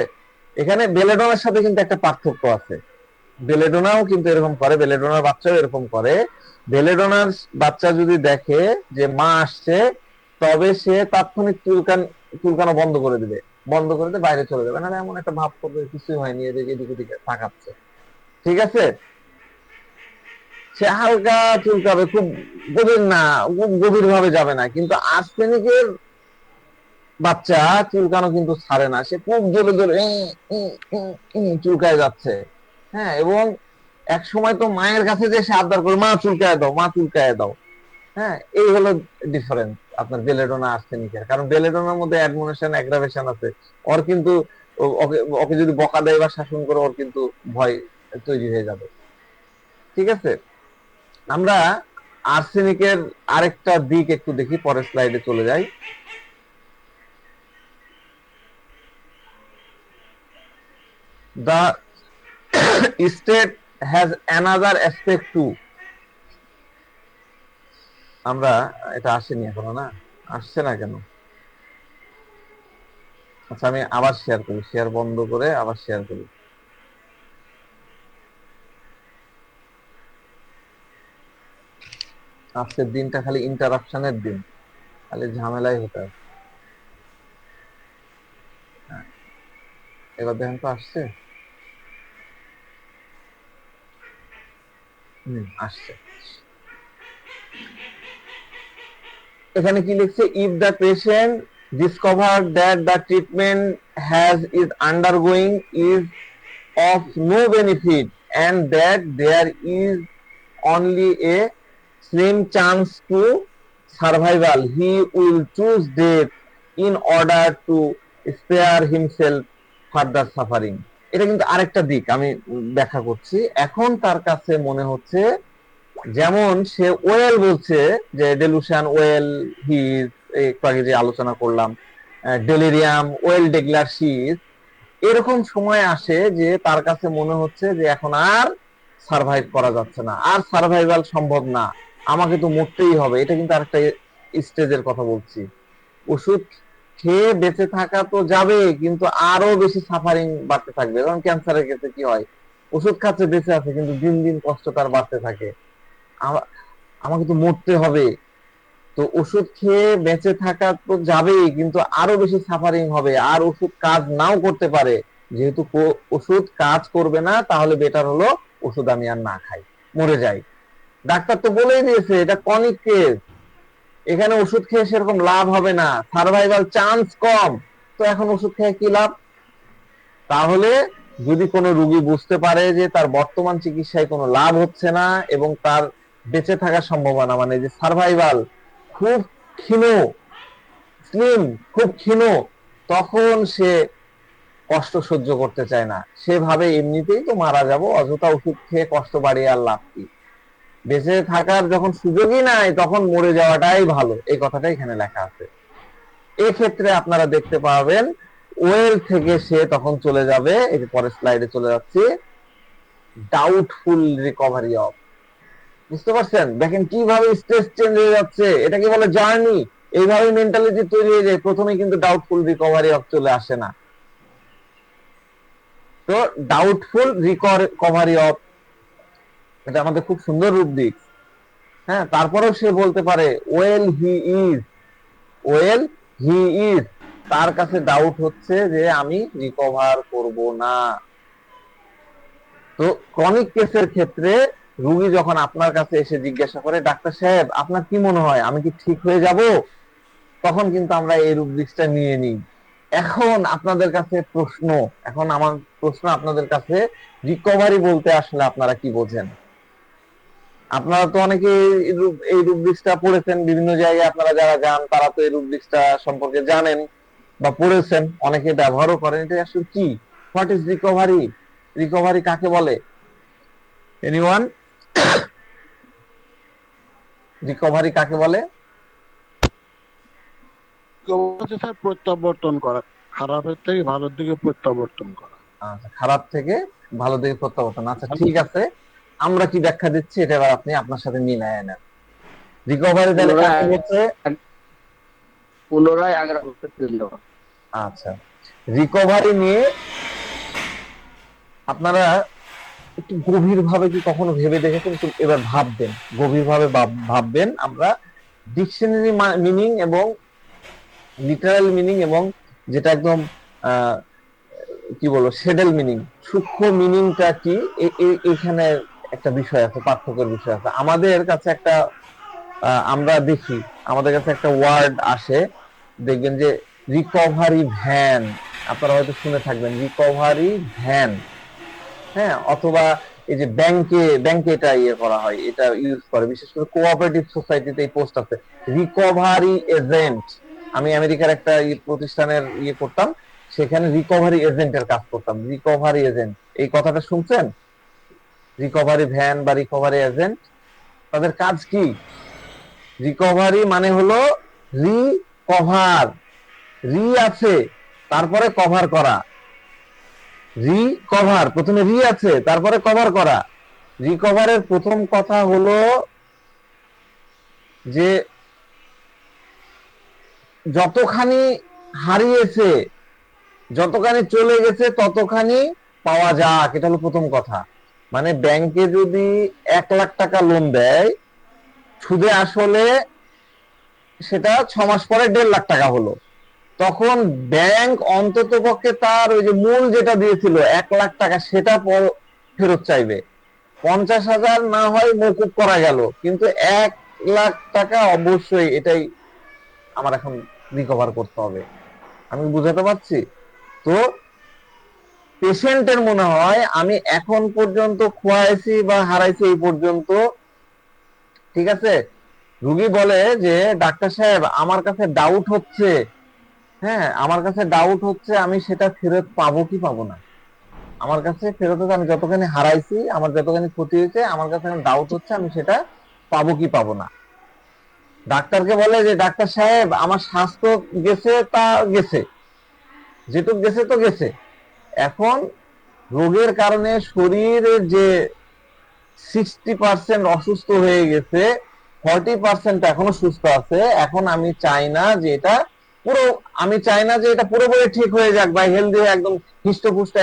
[SPEAKER 1] এখানে বেলেডোনার সাথে কিন্তু একটা পার্থক্য আছে। বেলেডোনাও কিন্তু এরকম করে, বেলেডোনার বাচ্চাও এরকম করে। বেলেডোনার বাচ্চা যদি দেখে যে মা আসছে, তবে সে তাৎক্ষণিক চুলকানো বন্ধ করে দিবে, বন্ধ করে দিয়ে বাইরে চলে যাবে, না এমন একটা ভাব করবে কিছুই হয়নি, এদিকে এদিকে ওদিকে তাকাচ্ছে। ঠিক আছে? সে হালকা চুলকাবে, খুব গভীর না, খুব গভীর ভাবে যাবে না। কিন্তু আর্সেনিকের বাচ্চা চুলকানো কিন্তু ছাড়ে না, সে খুব জোরে জোরে চুলকায় যাচ্ছে। হ্যাঁ, এবং এক সময় তো মায়ের কাছে যে সে আবদার করে, মা চুলকায় দাও, মা চুলকায় দাও। হ্যাঁ, এই হলো ডিফারেন্স আপনার বেলেডোনা আর্সেনিকের। কারণ বেলেডোনার মধ্যে অ্যাডমনিশন অ্যাগ্রাভেশন আছে। ওর কিন্তু ওকে ওকে যদি বকা দেয় বা শাসন করে, ওর কিন্তু ভয় তৈরি হয়ে যাবে। ঠিক আছে? আমরা আর্সেনিকের আরেকটা দিক একটু দেখি, পরের স্লাইডে চলে যাই। The state has another aspect too. আমরা এটা আসেনি এখনো, না আসছে না কেন? আচ্ছা, আমি আবার শেয়ার করি, শেয়ার বন্ধ করে আবার শেয়ার করি। আজকের দিনটা খালি ইন্টারাপশনের দিন, খালি ঝামেলাই হতে হবে। হ্যাঁ, এবার দেখেন তো আসছে। আসছে। এখানে কি লিখছে? If the patient discover that the treatment has is undergoing is of no benefit and that there is only a slim chance to survival, he will choose death in order to spare himself further suffering. এটা কিন্তু আরেকটা দিক আমি ব্যাখ্যা করছি। এখন তার কাছে মনে হচ্ছে, যেমন সে ওয়েল বলছে যে ডেলুশন ওয়েল হি, একটু আগে যে আলোচনা করলাম ডেলিরিয়াম ওয়েল ডেগলার শি, এরকম সময় আসে যে তার কাছে মনে হচ্ছে যে এখন আর সার্ভাইভ করা যাচ্ছে না, আর সার্ভাইভাল সম্ভব না, আমাকে তো মরতেই হবে। এটা কিন্তু আরেকটা স্টেজের কথা বলছি। ওষুধ খেয়ে বেঁচে থাকা তো যাবে, কিন্তু আরো বেশি সাফারিং বাড়তে থাকবে। যেমন ক্যান্সারের ক্ষেত্রে কি হয়? ওষুধ খাচ্ছে, বেঁচে আছে, কিন্তু দিন দিন কষ্ট তার বাড়তে থাকে। আমাকে তো মরতে হবে। তো ওষুধ খেয়ে বেঁচে থাকা তো যাবেই, কিন্তু আরো বেশি সাফারিং হবে, আর ওষুধ কাজ নাও করতে পারে। যেহেতু ওষুধ কাজ করবে না, তাহলে বেটার হলো ওষুধ আমি আর না খাই, মরে যাই। ডাক্তার তো বলেই দিয়েছে এটা ক্রনিক কেস, এখানে ওষুধ খেয়ে সেরকম লাভ হবে না, সার্ভাইভাল চান্স কম, তো এখন ওষুধ খেয়ে কি লাভ? তাহলে যদি কোনো রোগী বুঝতে পারে যে তার বর্তমান চিকিৎসায় কোনো লাভ হচ্ছে না এবং তার বেঁচে থাকার সম্ভাবনা, মানে যে সার্ভাইভাল, খুব ক্ষীণ, স্লিম, খুব ক্ষীণ, তখন সে কষ্ট সহ্য করতে চায় না। সে ভাবে এমনিতেই তো মারা যাব, অযথা ওষুধ খেয়ে কষ্ট বাড়িয়ে আর লাভ কি। বেঁচে থাকার যখন সুযোগই নাই তখন মরে যাওয়াটাই ভালো, এই কথাটা এখানে লেখা আছে। এক্ষেত্রে আপনারা দেখতে পাবেন ওয়েল থেকে সে তখন চলে যাবে, এই যে পরের স্লাইডে চলে যাচ্ছি, ডাউটফুল রিকভারি অফ। বুঝতে পারছেন? দেখেন কিভাবে স্ট্রেস চেঞ্জ হয়ে যাচ্ছে, এটাকে বলে জার্নি। এইভাবে মেন্টালিটি তৈরি হয়ে যায়, প্রথমে কিন্তু ডাউটফুল রিকভারি অফ চলে আসে না। তো ডাউটফুল রিকভারি অফ, এটা আমাদের খুব সুন্দর রূপ দিক। হ্যাঁ, তারপরেও সে বলতে পারে well he is, well he is, তার কাছে ডাউট হচ্ছে যে আমি রিকভার করব না। তো ক্রনিক কেসের ক্ষেত্রে রোগী যখন আপনার কাছে এসে জিজ্ঞাসা করে, ডাক্তার সাহেব আপনার কি মনে হয় আমি কি ঠিক হয়ে যাব, তখন কিন্তু আমরা এই রুব্রিক্সটা নিয়ে নিই। এখন আপনাদের কাছে প্রশ্ন, এখন আমার প্রশ্ন আপনাদের কাছে, রিকভারি বলতে আসলে আপনারা কি বোঝেন? আপনারা তো অনেকে এই রুব্রিক্সটা পড়েছেন বিভিন্ন জায়গায়, আপনারা যারা যান তারা তো এই রুব্রিক্সটা সম্পর্কে জানেন বা পড়েছেন, অনেকে ব্যবহারও করেন। এটা আসলে কি? What is recovery? রিকভারি কাকে বলে? এনিওয়ান? রিকভারি কাকে বলে?
[SPEAKER 3] স্যার প্রত্যাবর্তন করা, খারাপের থেকে ভালোর দিকে প্রত্যাবর্তন করা।
[SPEAKER 1] আচ্ছা, খারাপ থেকে ভালো দিকে প্রত্যাবর্তন। আচ্ছা ঠিক আছে, আমরা কি ব্যাখ্যা দিচ্ছি এটা এবার আপনি আপনার সাথে মিলায় নেন। রিকভারি তাহলে কাকে বলছে?
[SPEAKER 3] পুনরায় আগের অবস্থায় ফিরে যাওয়া।
[SPEAKER 1] আচ্ছা, রিকভারি নিয়ে আপনারা একটু গভীর ভাবে কি কখনো ভেবে দেখেছেন? একটু এবার ভাববেন, গভীর ভাবে ভাববেন। আমরা ডিকশনারি মিনিং এবং লিটারাল মিনিং এবং যেটা একদম কি বলবো শেডেল মিনিং, সূক্ষ্ম মিনিংটা কি, এখানে একটা বিষয় আছে, পার্থক্যের বিষয় আছে। আমাদের কাছে একটা আমরা দেখি, আমাদের কাছে একটা ওয়ার্ড আসে, দেখবেন যে রিকভারি ভ্যান, আপনারা হয়তো শুনে থাকবেন রিকভারি ভ্যান। হ্যাঁ, অথবা এই যে ব্যাংকে এটা ইয়ে করা হয়, এটা ইউজ করে, বিশেষ করে কোঅপারেটিভ সোসাইটিতে এই পোস্ট আছে, রিকভারি এজেন্ট। আমি আমেরিকার একটা প্রতিষ্ঠানের ইয়ে করতাম, সেখানে রিকভারি এজেন্টের কাজ করতাম। রিকভারি এজেন্ট, এই কথাটা শুনছেন? রিকভারি ভ্যান বা রিকভারি এজেন্ট, তাদের কাজ কি? রিকভারি মানে হলো রিকভার, রি আছে তারপরে কভার করা, রিকভার, প্রথমে রি আছে তারপরে কভার করা। রিকভারের প্রথম কথা হলো যে যতখানি হারিয়েছে, যতখানি চলে গেছে ততখানি পাওয়া যাক, এটা হলো প্রথম কথা। মানে ব্যাংকে যদি 1 লাখ টাকা লোন দেয়, সুদে আসলে সেটা 6 মাস পরে 1.5 লাখ টাকা হলো, তখন ব্যাংক অন্তত পক্ষে তার ওই যে মূল যেটা দিয়েছিল 1 লাখ টাকা সেটা ফেরত চাইবে। 50,000 না হয় মকুব করা গেল, কিন্তু 1 লাখ টাকা অবশ্যই, এটাই আমার এখন রিকভার করতে হবে। আমি বুঝাতে পারছি? তো পেশেন্টের মনে হয় আমি এখন পর্যন্ত খোয়াইছি বা হারাইছি এই পর্যন্ত, ঠিক আছে। রুগী বলে যে ডাক্তার সাহেব আমার কাছে ডাউট হচ্ছে, হ্যাঁ আমার কাছে ডাউট হচ্ছে আমি সেটা ফেরত পাবো কি পাবো না। আমার কাছে ফেরত হচ্ছে, আমি যতখানি হারাইছি, আমার যতখানি ক্ষতি হয়েছে, আমার কাছে ডাউট হচ্ছে আমি সেটা পাবো কি পাবো না। ডাক্তারকে বলে যে ডাক্তার সাহেব আমার স্বাস্থ্য গেছে, তা গেছে, যেটুক গেছে তো গেছে। এখন রোগের কারণে শরীরের যে 60% অসুস্থ হয়ে গেছে, 40% এখনো সুস্থ আছে। এখন আমি চাই না যে এটা পুরো, আমি চাই না যে এটা পুরোপুরি ঠিক হয়ে যাক বা হেলদি হয়ে একদম হৃষ্টপুষ্ট,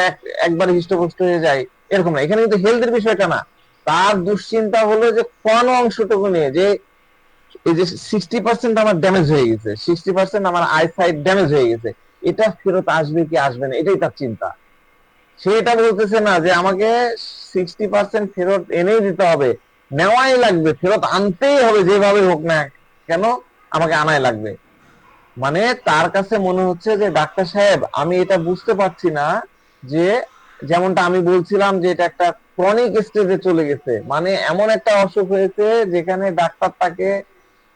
[SPEAKER 1] একবারে হৃষ্টপুষ্ট হয়ে যায়, এরকম না। এখানে কিন্তু হেলথের বিষয়টা না, তার দুশ্চিন্তা হলো যে কোন অংশটুকু নিয়ে, যে এই যে 60% আমার ড্যামেজ হয়ে গেছে, 60% আমার আইসাইট ড্যামেজ হয়ে গেছে, এটা ফেরত আসবে কি আসবে না, এটাই তার চিন্তা। সে এটা বলতেছে না যে আমাকে 60% ফেরত এনেই দিতে হবে, নেওয়াই লাগবে, ফেরত আনতেই হবে, যেভাবে হোক না কেন আমাকে আনাই লাগবে। মানে তার কাছে মনে হচ্ছে যে ডাক্তার সাহেব আমি এটা বুঝতে পারছি না যে যেমনটা আমি বলছিলাম যে এটা একটা ক্রনিক স্টেজে চলে গেছে, মানে এমন একটা অসুখ হয়েছে যেখানে ডাক্তার তাকে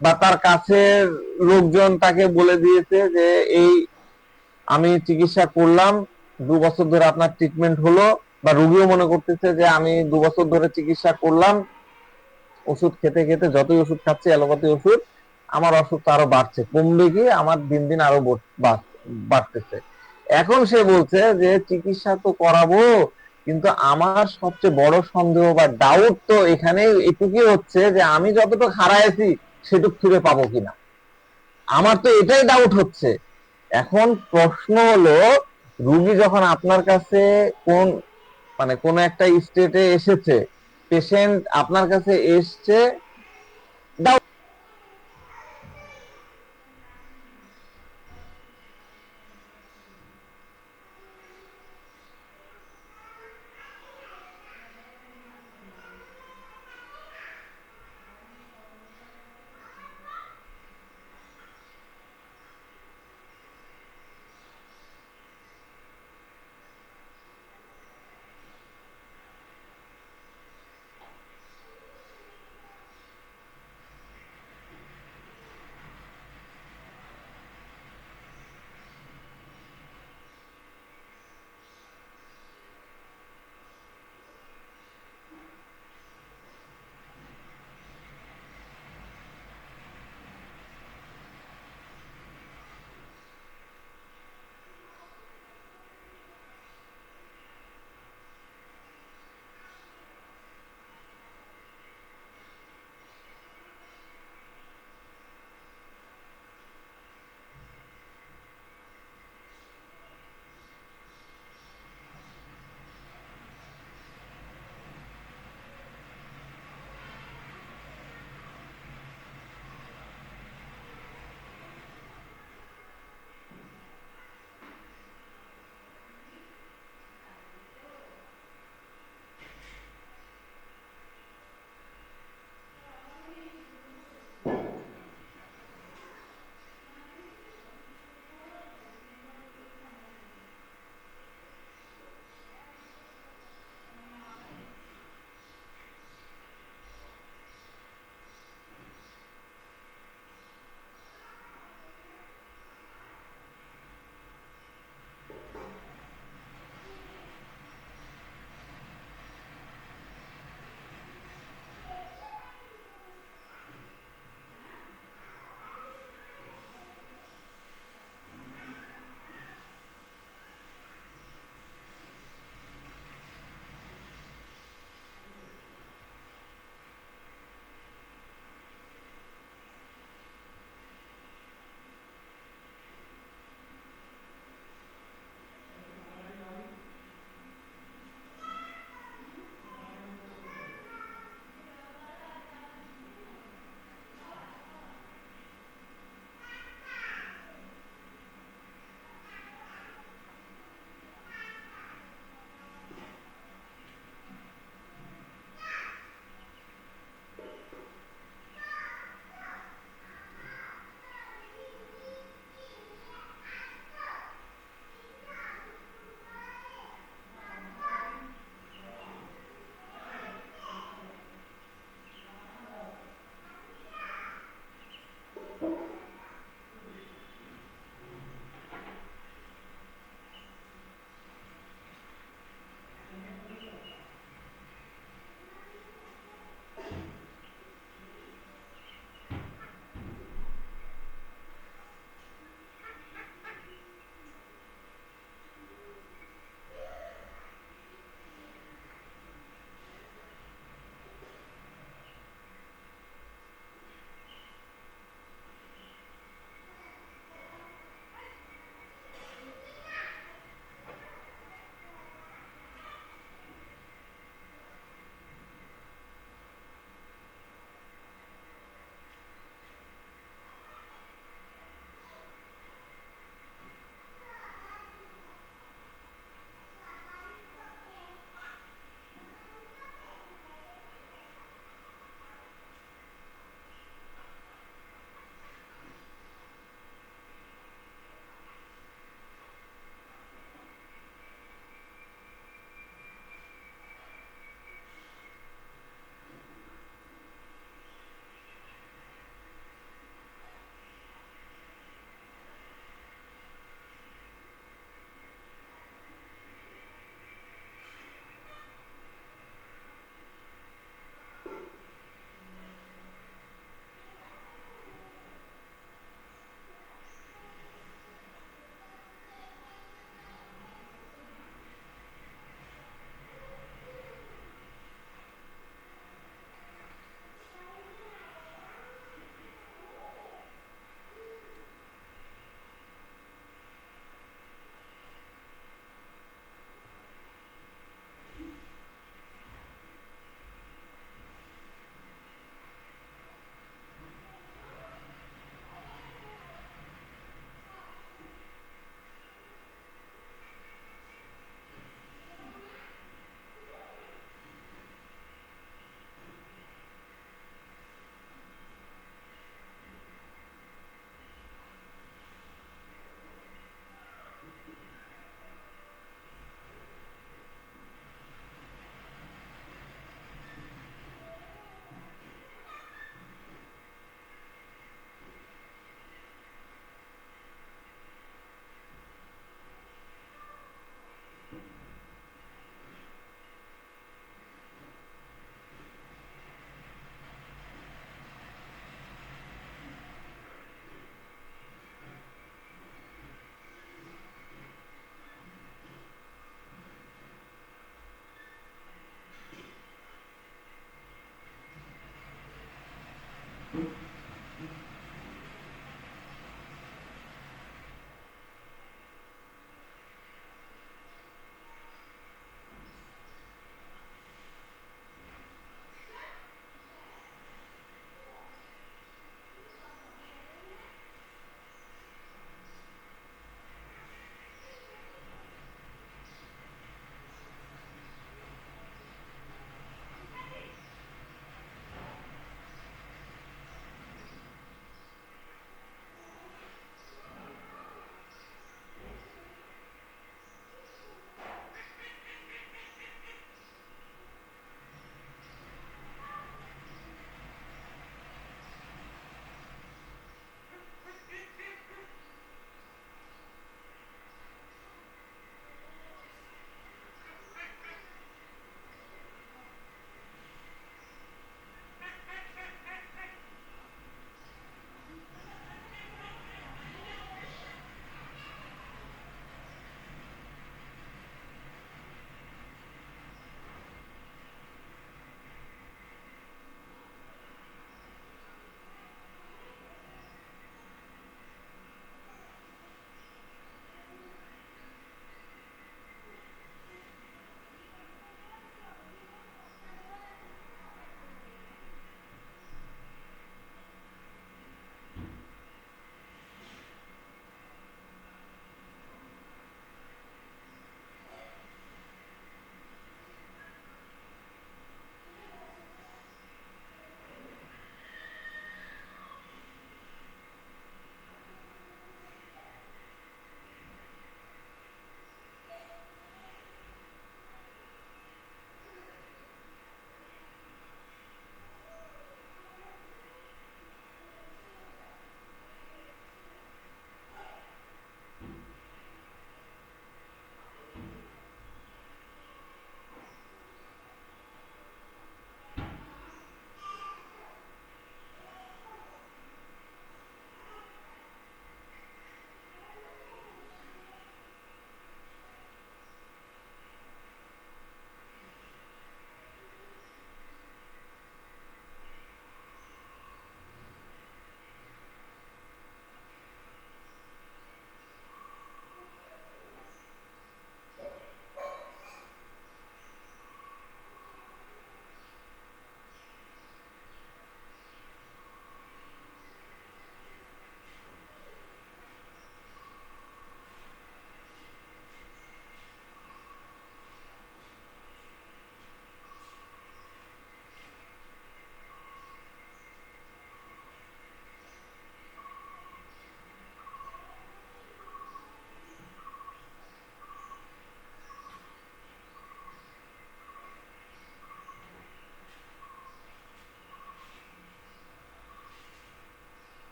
[SPEAKER 1] বা তার কাছের লোকজন তাকে বলে দিয়েছে যে এই আমি চিকিৎসা করলাম, 2 বছর ধরে আপনার ট্রিটমেন্ট হলো, বা রোগীও মনে করতেছে যে আমি 2 বছর ধরে চিকিৎসা করলাম, ওষুধ খেতে খেতে যতই ওষুধ খাচ্ছি অ্যালোপ্যাথি ওষুধ, আমার অসুখ তো আরো বাড়ছে, কমবে কি আমার দিন দিন আরো বাড়তেছে। এখন সে বলছে যে চিকিৎসা তো করাবো, কিন্তু আমার সবচেয়ে বড় সন্দেহ বা ডাউট তো এখানে এটুকুই হচ্ছে যে আমি যতটুকু হারাইছি সেটুকু ফিরে পাবো কিনা, আমার তো এটাই ডাউট হচ্ছে। এখন প্রশ্ন হলো, রুগী যখন আপনার কাছে কোন মানে কোন একটা স্টেটে এসেছে, পেশেন্ট আপনার কাছে এসছে, ডাউট